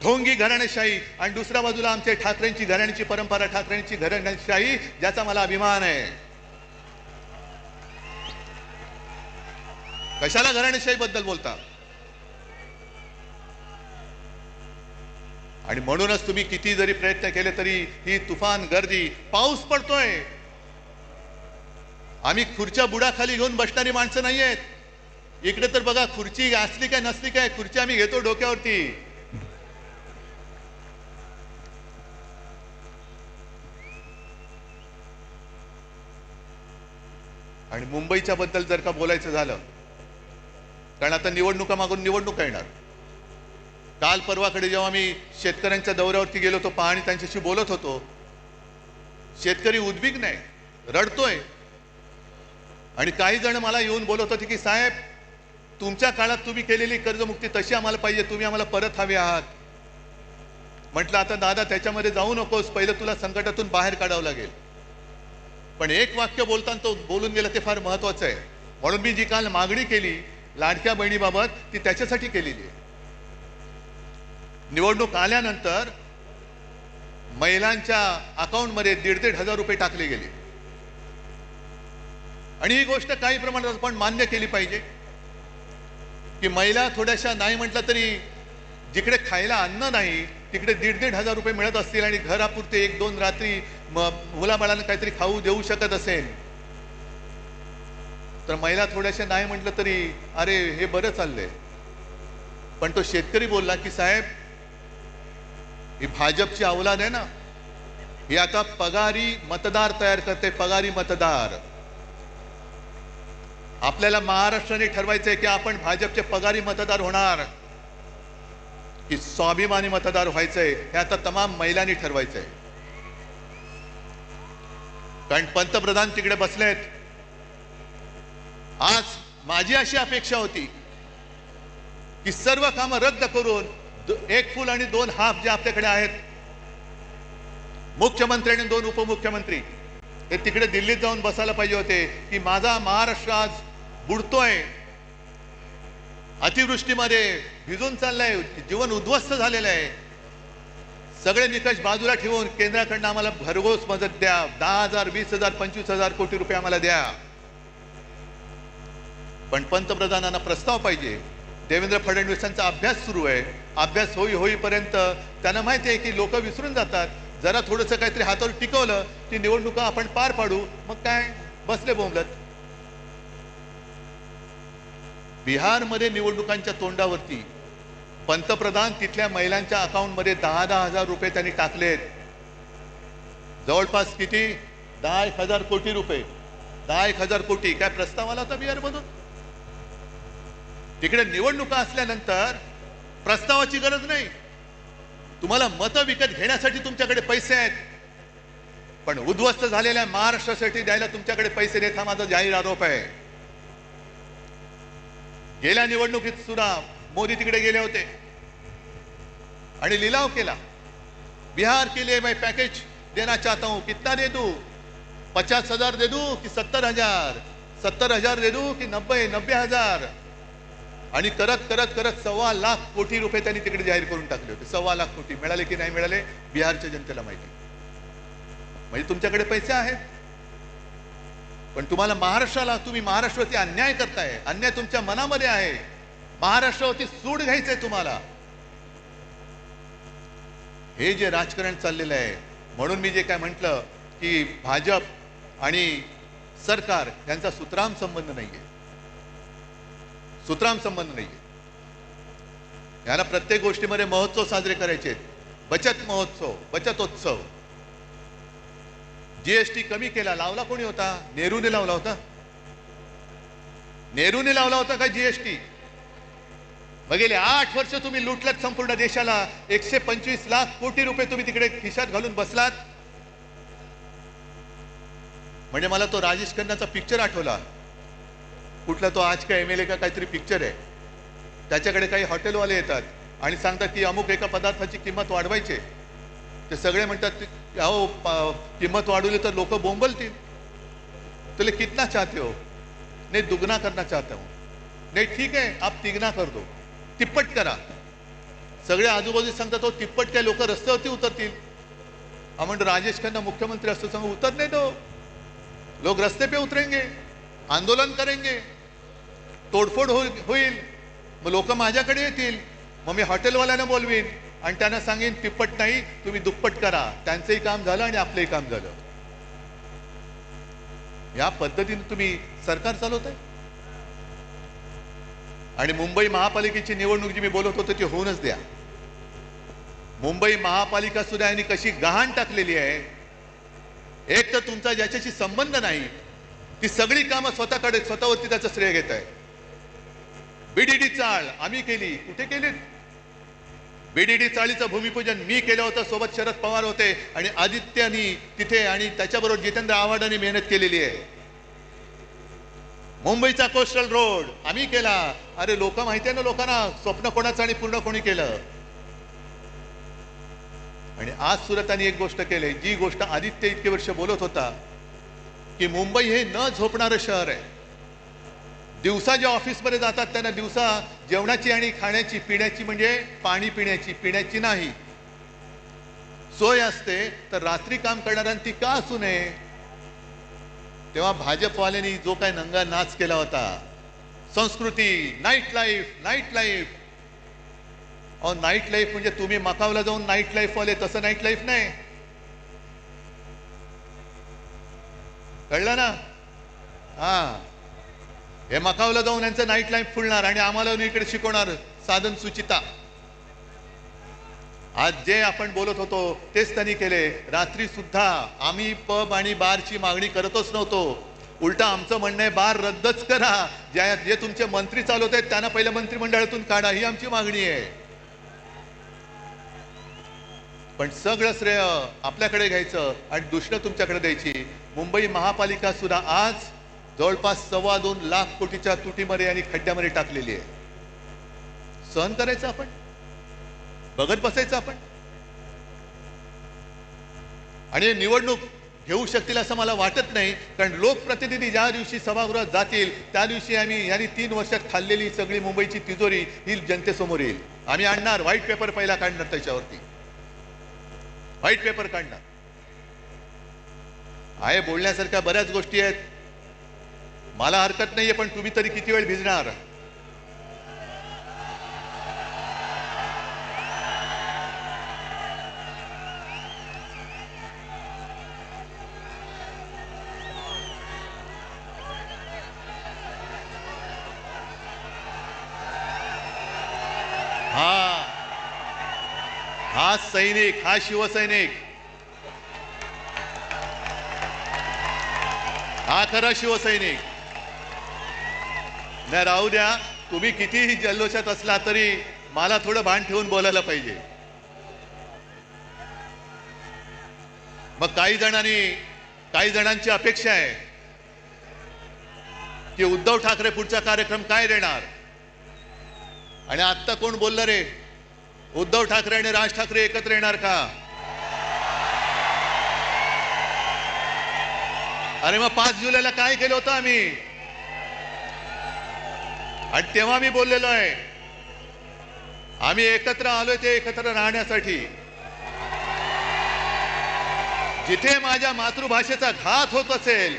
ढोंगी घराणेशाही, आणि दुसऱ्या बाजूला आमच्या ठाकरेंची घराण्याची परंपरा, ठाकरेंची घराणेशाही, ज्याचा मला अभिमान आहे. कशाला घराणेशाही बद्दल बोलता? आणि म्हणूनच तुम्ही किती जरी प्रयत्न केले तरी ही तुफान गर्दी, पाऊस पडतोय. आम्ही खुर्च्या बुडाखाली घेऊन बसणारी माणसं नाही आहेत. इकडे तर बघा, खुर्ची असली काय नसली काय, खुर्ची आम्ही घेतो डोक्यावरती. आणि मुंबईच्या बद्दल जर का बोलायचं झालं, कारण आता निवडणुका मागून निवडणुका येणार. काल परवाकडे जेव्हा मी शेतकऱ्यांच्या दौऱ्यावरती गेलो होतो, पाहणी त्यांच्याशी बोलत होतो, शेतकरी उद्विग्न आहे, रडतोय. आणि काही जण मला येऊन बोलत होते की साहेब, तुमच्या काळात तुम्ही केलेली कर्जमुक्ती तशी आम्हाला पाहिजे, तुम्ही आम्हाला परत हवे आहात. म्हटलं आता दादा त्याच्यामध्ये जाऊ नकोस, पहिलं तुला संकटातून बाहेर काढावं लागेल. पण एक वाक्य बोलताना तो बोलून गेला, ते फार महत्वाचं आहे. म्हणून मी जी काल मागणी केली लाडक्या बहिणीबाबत, ती त्याच्यासाठी केलेली आहे. निवडणूक आल्यानंतर महिलांच्या अकाउंटमध्ये 1,500 रुपये टाकले गेले. आणि ही गोष्ट काही प्रमाणात आपण मान्य केली पाहिजे की महिला थोड्याशा, नाही म्हटलं तरी जिकडे खायला अन्न नाही तिकडे 1,500 रुपये मिळत असतील, आणि घरापुरते 1-2 रात्री मुलाबाळांना काहीतरी खाऊ देऊ शकत असेल, तर महिला थोड्याशा नाही म्हटलं तरी अरे हे बरं चाललंय. पण तो शेतकरी बोलला की साहेब, ही भाजपची औलाद आहे ना, ही आता पगारी मतदार तयार करते, पगारी मतदार. आपल्याला महाराष्ट्राने ठरवायचंय की आपण भाजपचे पगारी मतदार होणार की स्वाभिमानी मतदार व्हायचंय, हे आता तमाम महिलांनी ठरवायचंय. कारण पंतप्रधान तिकडे बसलेत, आज माझी अशी अपेक्षा होती की सर्व कामं रद्द करून एक फुल आणि 2 हाफ जे आपल्याकडे आहेत, मुख्यमंत्री आणि 2 उपमुख्यमंत्री हे तिकडे दिल्लीत जाऊन बसायला पाहिजे होते की माझा महाराष्ट्र आज बुडतोय, अतिवृष्टीमध्ये भिजून चाललाय, जीवन उद्ध्वस्त झालेलं आहे. सगळे निकष बाजूला ठेवून केंद्राकडनं आम्हाला भरघोस मदत द्या, 10,000, 20,000, 25,000 कोटी रुपये आम्हाला द्या. पण पंतप्रधानांना प्रस्ताव पाहिजे. देवेंद्र फडणवीसांचा अभ्यास सुरू आहे. अभ्यास होईपर्यंत त्यांना माहिती आहे की लोक विसरून जातात. जरा थोडंसं काहीतरी हातावर टिकवलं की निवडणुका आपण पार पाडू, मग काय बसले बोंबलत. बिहारमध्ये निवडणुकांच्या तोंडावरती पंतप्रधान तिथल्या महिलांच्या अकाउंटमध्ये 10,000 रुपये त्यांनी टाकलेत. जवळपास किती? 10,000 कोटी रुपये. 10,000 कोटी काय प्रस्ताव आला होता बिहारमधून? तिकडे निवडणुका असल्यानंतर प्रस्तावाची गरज नाही. तुम्हाला मतं विकत घेण्यासाठी तुमच्याकडे पैसे आहेत, पण उद्ध्वस्त झालेल्या महाराष्ट्रासाठी द्यायला तुमच्याकडे पैसे नाहीत. हा माझा जाहीर आरोप आहे. गेल्या निवडणुकीत सुद्धा मोदी तिकडे गेले होते आणि लिलाव केला. बिहार के लिए मैं पैकेज देना चाहता हूं, कितना दे दूं? 50,000 दे दूं कि 70,000? 70,000 दे दूं कि 90,000? आणि करत करत करत 1.25 लाख कोटी रुपये त्यांनी तिकडे जाहीर करून टाकले होते. 1.25 लाख कोटी मिळाले की नाही मिळाले बिहारच्या जनतेला माहिती. म्हणजे तुमच्याकडे पैसे आहेत, पण तुम्हाला तुम्ही महाराष्ट्रावरती अन्याय करताय. अन्याय तुमच्या मनामध्ये आहे. महाराष्ट्रावरती सूड घ्यायचंय तुम्हाला. हे जे राजकारण चाललेलं आहे, म्हणून मी जे काय म्हटलं की भाजप आणि सरकार यांचा सुतराम संबंध नाहीये. सुतराम संबंध नाहीये. याला प्रत्येक गोष्टीमध्ये महोत्सव साजरे करायचे. बचत महोत्सव, बचतोत्सव. जीएसटी कमी केला, लावला कोणी होता? नेहरूने लावला होता. नेहरूने लावला होता का जीएसटी? मग गेले 8 वर्ष तुम्ही लुटलात संपूर्ण देशाला. 125 लाख कोटी रुपये तुम्ही तिकडे खिशात घालून बसलात. म्हणजे मला तो राजेश खन्नाचा पिक्चर आठवला. कुठला तो आज का MLA का काहीतरी पिक्चर आहे. त्याच्याकडे काही हॉटेलवाले येतात आणि सांगतात की अमुक एका पदार्थाची किंमत वाढवायची. ते सगळे म्हणतात अहो किंमत वाढवली तर लोक बोंबलतील. तुले कितना चाहते हो? नहीं दुगना करना चाहता हूं. नहीं ठीक है आप तिगना कर दो, तिप्पट करा. सगळे आजूबाजू सांगतात हो तिप्पट काय लोक रस्त्यावरती उतरतील. म्हणजे राजेश खन्ना मुख्यमंत्री असतो सांगू उतरने दो. लोग रस्ते पे उतरेंगे, आंदोलन करेंगे, तोडफोड होईल. मग लोक माझ्याकडे येतील. मग मी हॉटेलवाल्यांना बोलवीन आणि त्यांना सांगेन तिप्पट नाही तुम्ही दुप्पट करा. त्यांचंही काम झालं आणि आपलंही काम झालं. या पद्धतीने तुम्ही सरकार चालवताय. आणि मुंबई महापालिकेची निवडणूक जी मी बोलत होतो ती होऊनच द्या. मुंबई महापालिका सुद्धा यांनी कशी गहाण टाकलेली आहे. एक तर तुमचा ज्याच्याशी संबंध नाही ती सगळी कामं स्वतःवरती त्याचं श्रेय घेत आहे. बीडीडी चाळ आम्ही केली. कुठे केली? बीडीडी चाळीचं भूमिपूजन मी केलं होतं. सोबत शरद पवार होते आणि आदित्यनी तिथे आणि त्याच्याबरोबर जितेंद्र आव्हाडांनी मेहनत केलेली आहे. मुंबईचा कोस्टल रोड आम्ही केला. अरे लोक माहिती आहे ना लोकांना स्वप्न कोणाचं आणि पूर्ण कोणी केलं. आणि आज सुरतानी एक गोष्ट केली जी गोष्ट आदित्य इतके वर्ष बोलत होता की मुंबई हे न झोपणारं शहर आहे. दिवसा जे ऑफिसमध्ये जातात त्यांना दिवसा जेवणाची आणि खाण्याची पिण्याची म्हणजे पाणी पिण्याची नाही सोय असते. तर रात्री काम करणाऱ्यांनी ती का असू नये? तेव्हा भाजपवाल्यांनी जो काय नंगा नाच केला होता संस्कृती नाईट लाईफ. अहो नाईट लाईफ म्हणजे तुम्ही मकावला जाऊन नाईट लाईफ वाले तसं नाईट लाईफ नाही. कळलं ना? हा हे मकावला जाऊन यांचं नाईट लाईफ फुलणार आणि आम्हाला इकडे शिकवणार साधन सुचिता. आज जे आपण बोलत होतो तेच त्यांनी केले. रात्री सुद्धा आम्ही पब आणि बारची मागणी करतच नव्हतो. उलटा आमचं म्हणणं आहे बार रद्दच करा. जे तुमचे मंत्री चालवत आहेत त्यांना पहिल्या मंत्रिमंडळातून काढा ही आमची मागणी आहे. पण सगळं श्रेय आपल्याकडे घ्यायचं आणि दुसरं तुमच्याकडे द्यायची. मुंबई महापालिका सुद्धा आज जवळपास 2.25 लाख कोटीच्या तुटीमध्ये आणि खड्ड्यामध्ये टाकलेली आहे. सहन करायचं आपण, बघत बसायचं आपण. आणि निवडणूक घेऊ शकतील असं मला वाटत नाही, कारण लोकप्रतिनिधी ज्या दिवशी सभागृहात जातील त्या दिवशी यांनी 3 वर्षात खाल्लेली सगळी मुंबईची तिजोरी ही जनतेसमोर येईल. आम्ही आणणार, व्हाईट पेपर पहिला काढणार, त्याच्यावरती व्हाईट पेपर काढणार आहे. बोलण्यासारख्या बऱ्याच गोष्टी आहेत, मला हरकत नाहीये, पण तुम्ही तरी किती वेळ भिजणार? हा सैनिक, हा शिवसैनिक, हा खरा शिवसैनिक. नाही राहू द्या, तुम्ही कितीही जल्लोषात असला तरी मला थोडं भान ठेवून बोलायला पाहिजे. मग काही जणांची अपेक्षा आहे की उद्धव ठाकरे पुढचा कार्यक्रम काय देणार. आणि आत्ता कोण बोललं रे, उद्धव ठाकरे आणि राज ठाकरे एकत्र येणार का? अरे मग 5 जुलैला काय केलं होतं आम्ही? आणि तेव्हा मी बोललेलो आहे, आम्ही एकत्र आलोय ते एकत्र राहण्यासाठी. जिथे माझ्या मातृभाषेचा घात होत असेल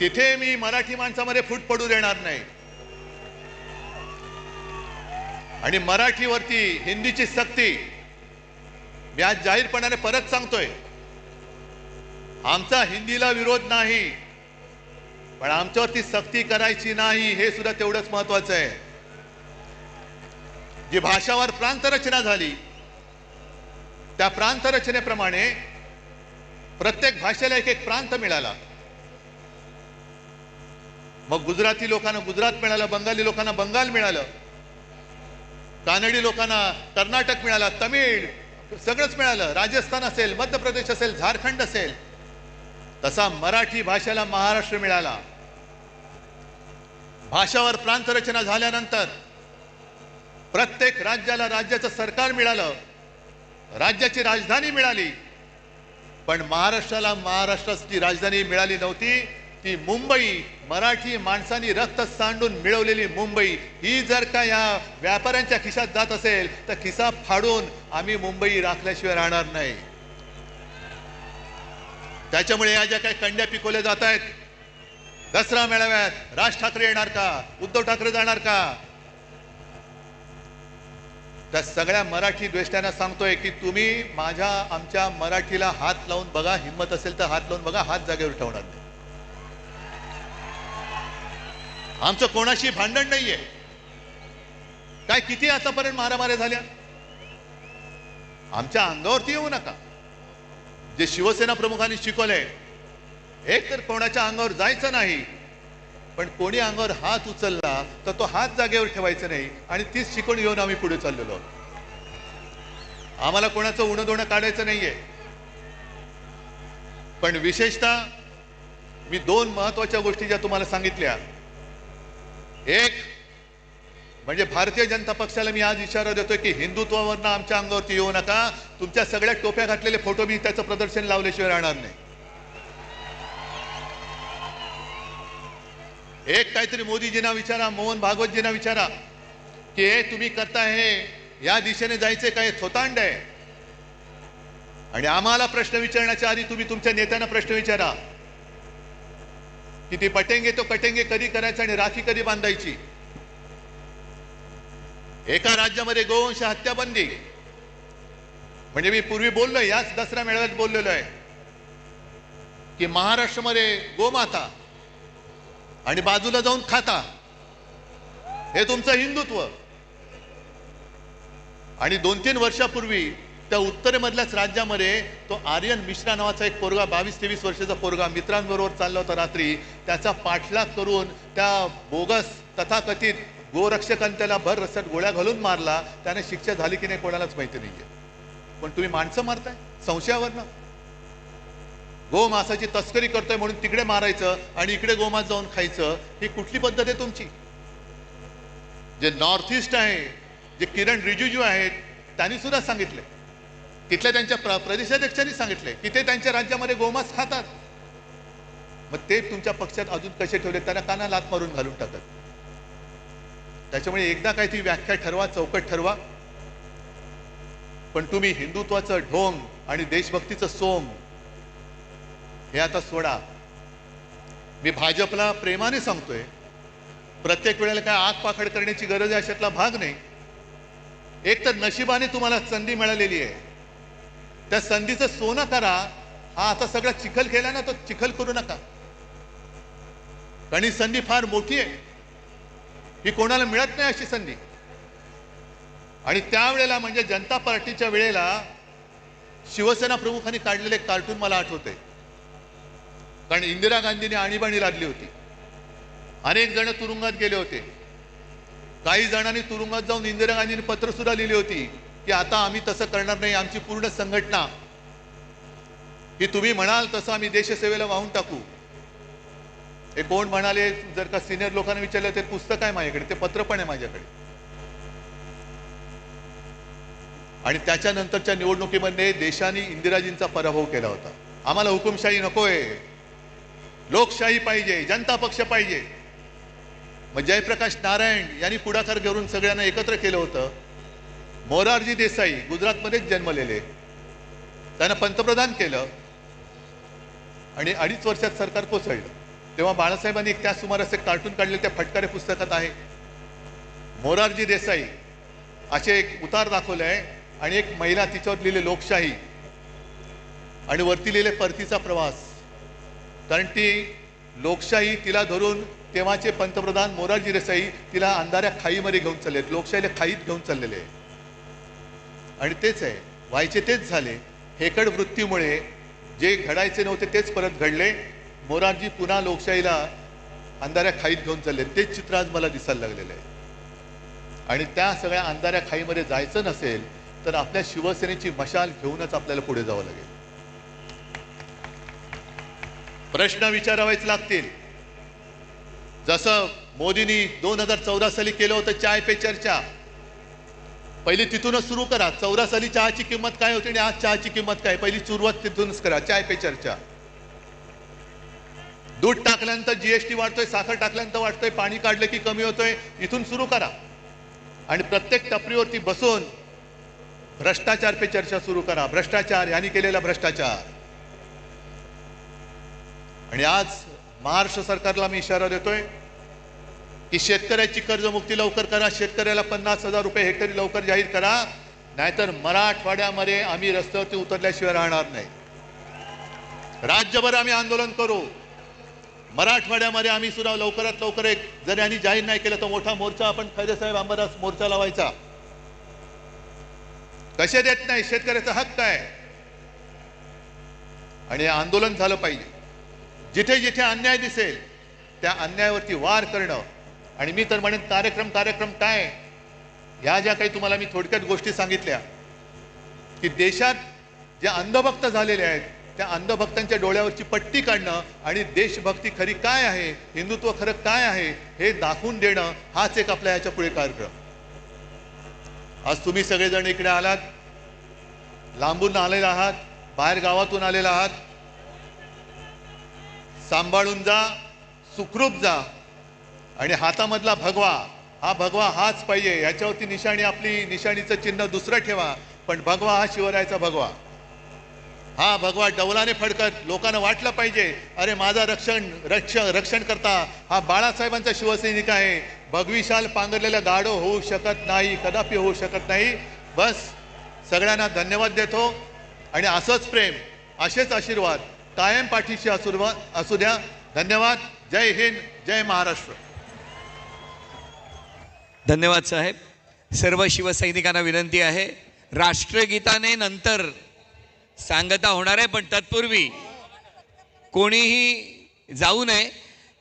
तिथे मी मराठी माणसामध्ये फूट पडू देणार नाही. आणि मराठीवरती हिंदीची सक्ती मी आज जाहीरपणाने परत सांगतोय. आमचा हिंदीला विरोध नाही, पण आमच्यावरती सक्ती करायची नाही, हे सुद्धा तेवढंच महत्वाचं आहे. जी भाषावर प्रांतरचना झाली त्या प्रांतरचनेप्रमाणे प्रत्येक भाषेला एक प्रांत मिळाला. मग गुजराती लोकांना गुजरात मिळालं, बंगाली लोकांना बंगाल मिळालं, कानडी लोकांना कर्नाटक मिळाला, तमिळ सगळंच मिळालं, राजस्थान असेल, मध्य प्रदेश असेल, झारखंड असेल. तसा मराठी भाषेला महाराष्ट्र मिळाला. भाषावर प्रांतरचना झाल्यानंतर प्रत्येक राज्याला राज्याचं सरकार मिळालं, राज्याची राजधानी मिळाली. पण महाराष्ट्राला महाराष्ट्राची राजधानी मिळाली नव्हती. ती मुंबई, मराठी माणसांनी रक्त सांडून मिळवलेली मुंबई, ही जर का या व्यापाऱ्यांच्या खिशात जात असेल तर खिसा फाडून आम्ही मुंबई राखल्याशिवाय राहणार नाही. त्याच्यामुळे या ज्या काही कंड्या पिकवल्या जात आहेत, दसरा मेळाव्यात राज ठाकरे येणार का, उद्धव ठाकरे जाणार का, त्या सगळ्या मराठी द्वेष्टांना सांगतोय की तुम्ही आमच्या मराठीला हात लावून बघा, हिंमत असेल तर हात लावून बघा, हात जागेवर ठेवणार नाही. आमचं कोणाशी भांडण नाहीये. काय किती आतापर्यंत मारामाऱ्या झाल्या, आमच्या अंगावरती येऊ नका. जे शिवसेना प्रमुखांनी शिकवलंय, एक तर कोणाच्या अंगावर जायचं नाही, पण कोणी अंगावर हात उचलला तर तो हात जागेवर ठेवायचा नाही. आणि तीच शिकवण घेऊन आम्ही पुढे चाललेलो आहोत. आम्हाला कोणाचं उणं दोणं काढायचं नाहीये. पण विशेषतः मी 2 महत्वाच्या गोष्टी ज्या तुम्हाला सांगितल्या, एक म्हणजे भारतीय जनता पक्षाला मी आज इशारा देतोय की हिंदुत्वावरनं आमच्या अंगावरती येऊ नका. तुमच्या सगळ्या टोप्या घातलेले फोटो मी त्याचं प्रदर्शन लावल्याशिवाय राहणार नाही. एक काहीतरी मोदीजींना विचारा, मोहन भागवतजींना विचारा की हे तुम्ही करताय हे या दिशेने जायचे काय थोतांड आहे. आणि आम्हाला प्रश्न विचारण्याच्या आधी तुम्ही तुमच्या नेत्यांना प्रश्न विचारा की ती पटेंगे तो कटेंगे कधी करायचं आणि राखी कधी बांधायची. एका राज्यामध्ये गोवंश हत्या बंदी, म्हणजे मी पूर्वी बोललोय, याच दसरा मेळाव्यात बोललेलो आहे की महाराष्ट्रामध्ये गोमाता आणि बाजूला जाऊन खाता, हे तुमचं हिंदुत्व. आणि 2-3 वर्षापूर्वी त्या उत्तरेमधल्याच राज्यामध्ये तो आर्यन मिश्रा नावाचा एक पोरगा, 22-23 वर्षाचा पोरगा मित्रांबरोबर चालला होता रात्री. त्याचा पाठलाग करून त्या बोगस तथाकथित गोरक्षकांनी त्याला भर रस्त्यात गोळ्या घालून मारला. त्याने शिक्षा झाली की नाही कोणालाच माहिती नाहीये. पण तुम्ही माणसं मारताय संशयावरनं. गोमांसाची तस्करी करतोय म्हणून तिकडे मारायचं आणि इकडे गोमांस जाऊन खायचं, ही कुठली पद्धत आहे तुमची? जे नॉर्थ ईस्ट आहे, जे किरण रिजिजू आहेत, त्यांनी सुद्धा सांगितले, तिथल्या त्यांच्या प्रदेशाध्यक्षांनी सांगितले की ते त्यांच्या राज्यामध्ये गोमांस खातात. मग ते तुमच्या पक्षात अजून कसे ठेवले? त्यांना काना लात मारून घालून टाकत. त्याच्यामुळे एकदा काय ती व्याख्या ठरवा, चौकट ठरवा. पण तुम्ही हिंदुत्वाचं ढोंग आणि देशभक्तीचं सोंग हे आता सोडा. मी भाजपला प्रेमाने सांगतोय, प्रत्येक वेळेला काय आग पाखड करण्याची गरज आहे अशातला भाग नाही. एक तर नशिबाने तुम्हाला संधी मिळालेली आहे, त्या संधीचं सोनं करा. हा आता सगळा चिखल केला ना, तो चिखल करू नका, कारण ही संधी फार मोठी आहे. ही कोणाला मिळत नाही अशी संधी. आणि त्यावेळेला म्हणजे जनता पार्टीच्या वेळेला शिवसेना प्रमुखांनी काढलेले कार्टून मला आठवते, कारण इंदिरा गांधींनी आणीबाणी लादली होती. अनेक जण तुरुंगात गेले होते. काही जणांनी तुरुंगात जाऊन इंदिरा गांधींनी पत्र सुद्धा लिहिली होती की आता आम्ही तसं करणार नाही, आमची पूर्ण संघटना की तुम्ही म्हणाल तसं आम्ही देशसेवेला वाहून टाकू. हे कोण म्हणाले? जर का सिनियर लोकांना विचारलं, ते पुस्तक आहे माझ्याकडे, ते पत्र पण आहे माझ्याकडे. आणि त्याच्यानंतरच्या निवडणुकीमध्ये देशाने इंदिराजींचा पराभव केला होता. आम्हाला हुकुमशाही नकोय, लोकशाही पाहिजे, जनता पक्ष पाहिजे. मग जयप्रकाश नारायण यांनी पुढाकार घेऊन सगळ्यांना एकत्र केलं होतं. मोरारजी देसाई गुजरातमध्येच जन्मलेले, त्यांना पंतप्रधान केलं आणि 2.5 वर्षात सरकार कोसळलं. तेव्हा बाळासाहेबांनी त्या सुमारास एक कार्टून काढले, त्या फटकारे पुस्तकात आहे. मोरारजी देसाई असे एक उतार दाखवले आहे आणि एक महिला, तिच्यावर लिहिले लोकशाही आणि वरती लिहिले परतीचा प्रवास. कारण ती लोकशाही तिला धरून तेव्हाचे पंतप्रधान मोरारजी देसाई तिला अंधाऱ्या खाईमध्ये घेऊन चालले, लोकशाहीला खाईत घेऊन चाललेले. आणि तेच आहे, व्हायचे तेच झाले. हेकड वृत्तीमुळे जे घडायचे नव्हते तेच परत घडले. मोरारजी पुन्हा लोकशाहीला अंधाऱ्या खाईत घेऊन चालले. तेच चित्र आज मला दिसायला लागलेलं आहे. आणि त्या सगळ्या अंधाऱ्या खाईमध्ये जायचं नसेल तर आपल्या शिवसेनेची मशाल घेऊनच आपल्याला पुढे जावं लागेल. प्रश्न विचारावेच लागतील. जसं मोदींनी 2014 साली केलं होतं चाय पे चर्चा, पहिली तिथूनच सुरू करा. 14 साली चहाची किंमत काय होती आणि आज चहाची किंमत काय, पहिली सुरुवात तिथूनच करा. चाय पे चर्चा. दूध टाकल्यानंतर जीएसटी वाढतोय, साखर टाकल्यानंतर वाढतोय, पाणी काढलं की कमी होतोय, इथून सुरू करा. आणि प्रत्येक टपरीवरती बसून भ्रष्टाचार पे चर्चा सुरू करा. भ्रष्टाचार, यांनी केलेला भ्रष्टाचार. आणि आज महाराष्ट्र सरकारला मी इशारा देतोय की शेतकऱ्याची कर्जमुक्ती लवकर करा. शेतकऱ्याला 50,000 रुपये हेक्टरी लवकर जाहीर करा, नाहीतर मराठवाड्यामध्ये आम्ही रस्त्यावरती उतरल्याशिवाय राहणार नाही. राज्यभर आम्ही आंदोलन करू. मराठवाड्यामध्ये आम्ही सुद्धा लवकरात लवकर एक, जर यांनी जाहीर नाही केलं तर मोठा मोर्चा आपण खैरेसाहेब अंबादास मोर्चा लावायचा. कसे देत नाही, शेतकऱ्याचा हक्क आहे. आणि आंदोलन झालं पाहिजे. जिथे जिथे अन्याय दिसेल त्या अन्यायावरती वार करणं. आणि मी तर म्हणेन कार्यक्रम काय, ह्या ज्या काही तुम्हाला मी थोडक्यात गोष्टी सांगितल्या की देशात जे अंधभक्त झालेले आहेत त्या अंधभक्तांच्या डोळ्यावरची पट्टी काढणं आणि देशभक्ती खरी काय आहे, हिंदुत्व खरं काय आहे हे दाखवून देणं, हाच एक आपल्या ह्याच्या पुढे कार्यक्रम. आज तुम्ही सगळेजण इकडे आलात, लांबून आलेला आहात, बाहेर गावातून आलेला आहात. सांभाळून जा, सुखरूप जा. आणि हातामधला भगवा, हा भगवा हाच पाहिजे. याच्यावरती निशाणी, आपली निशाणीचं चिन्ह दुसरं ठेवा, पण भगवा हा शिवरायाचा भगवा. हा भगवा डौलाने फडकत लोकांना वाटलं पाहिजे, अरे माझा रक्षण करता हा बाळासाहेबांचा शिवसैनिक आहे. भगवी शाल पांघरलेला गाढव होऊ शकत नाही, कदापि होऊ शकत नाही. बस सगळ्यांना धन्यवाद देतो. आणि असंच प्रेम, असेच आशीर्वाद कायम पाठीशी असू द्या. धन्यवाद. जय हिंद, जय महाराष्ट्र. धन्यवाद साहेब. सर्व शिवसैनिकांना विनंती आहे, राष्ट्रगीताने नंतर सांगता होणार आहे, पण तत्पूर्वी कोणीही जाऊ नये,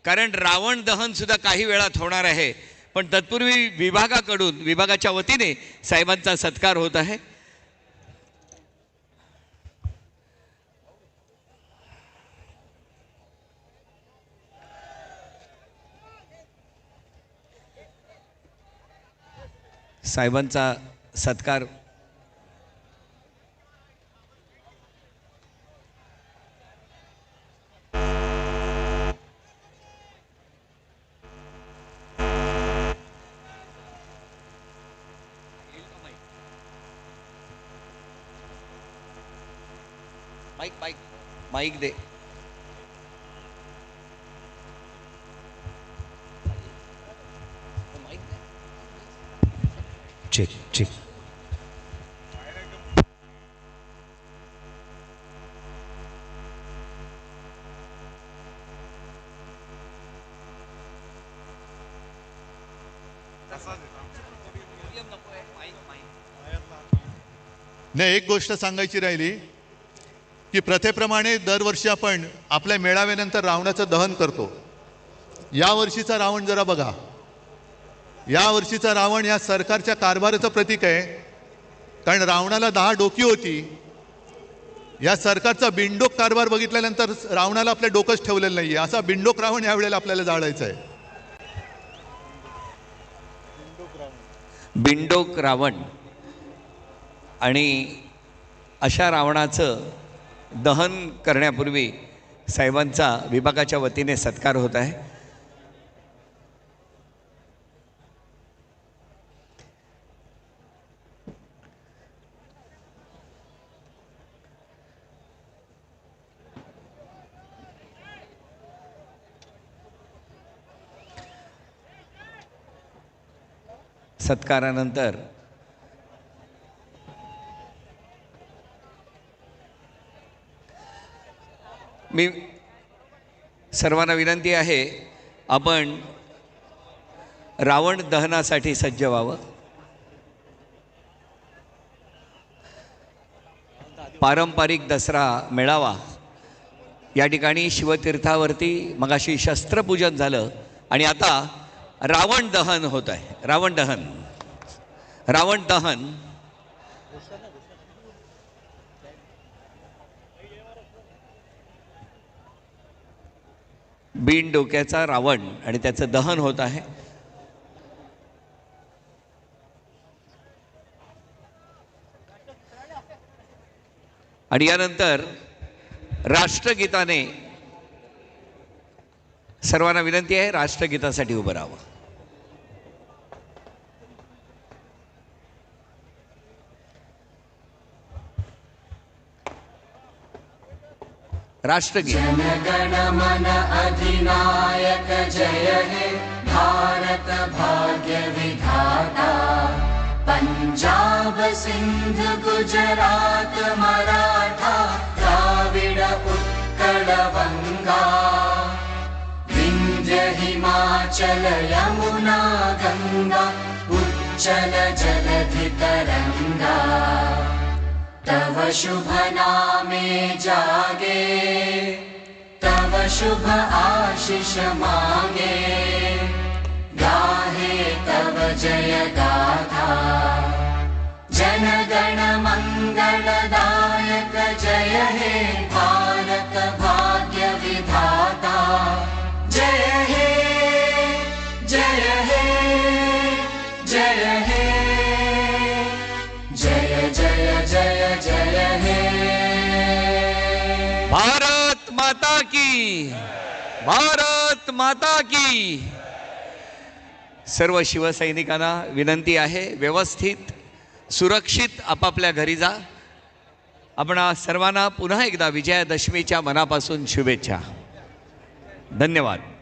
कारण रावण दहन सुद्धा काही वेळात होणार आहे. पण तत्पूर्वी विभागाकडून, विभागाच्या वतीने साहेबांचा सत्कार होत आहे. साहेबांचा सत्कार माईक दे. Check check. नाही, एक गोष्ट सांगायची राहिली की प्रथेप्रमाणे दरवर्षी आपण आपल्या मेळाव्यानंतर रावणाचं दहन करतो. यावर्षीचा रावण जरा बघा. यावर्षीचा रावण या सरकारच्या कारभाराचं प्रतीक आहे. कारण रावणाला 10 डोकी होती. या सरकारचा बिंडोक कारभार बघितल्यानंतर रावणाला आपल्या डोकंच ठेवलेलं नाहीये. असा बिंडोक रावण यावेळेला आपल्याला जाळायचा आहे. बिंडोक रावण. आणि अशा रावणाचं दहन करण्यापूर्वी साहेबांचा विभागाच्या वतीने सत्कार होत आहे. सत्कारानंतर मी सर्वांना विनंती आहे, आपण रावण दहनासाठी सज्ज व्हावं. पारंपरिक दसरा मेळावा या ठिकाणी शिवतीर्थावरती मगाशी शस्त्रपूजन झालं आणि आता रावण दहन होत आहे. रावण दहन. बिन डोक्याचा रावण आणि त्याचं दहन होत आहे. आणि यानंतर राष्ट्रगीताने सर्वांना विनंती आहे, राष्ट्रगीतासाठी उभं राहावं. राष्ट्रगीत. जनगण मन अधिनायक जय हे भारत भाग्य विधाता. पंजाब सिंध गुजरात मराठा द्राविड उत्कल बंगा. विंध्य हिमाचल यमुना गंगा उच्चल जलधि तरंगा. तव शुभ नामे जागे तव शुभ आशीष मांगे. गाहे तव जय गाथा. जनगण मंगलदायक जय हे भारत भाग्य विधाता. जय हे जय हे जय हे जय जय जय जय हे. भारत माता की. भारत माता की. सर्व शिवसैनिकांना विनंती आहे, व्यवस्थित सुरक्षित आपापल्या घरी जा. आपणा सर्वांना पुन्हा एकदा विजयादशमीच्या मनापासून शुभेच्छा. धन्यवाद.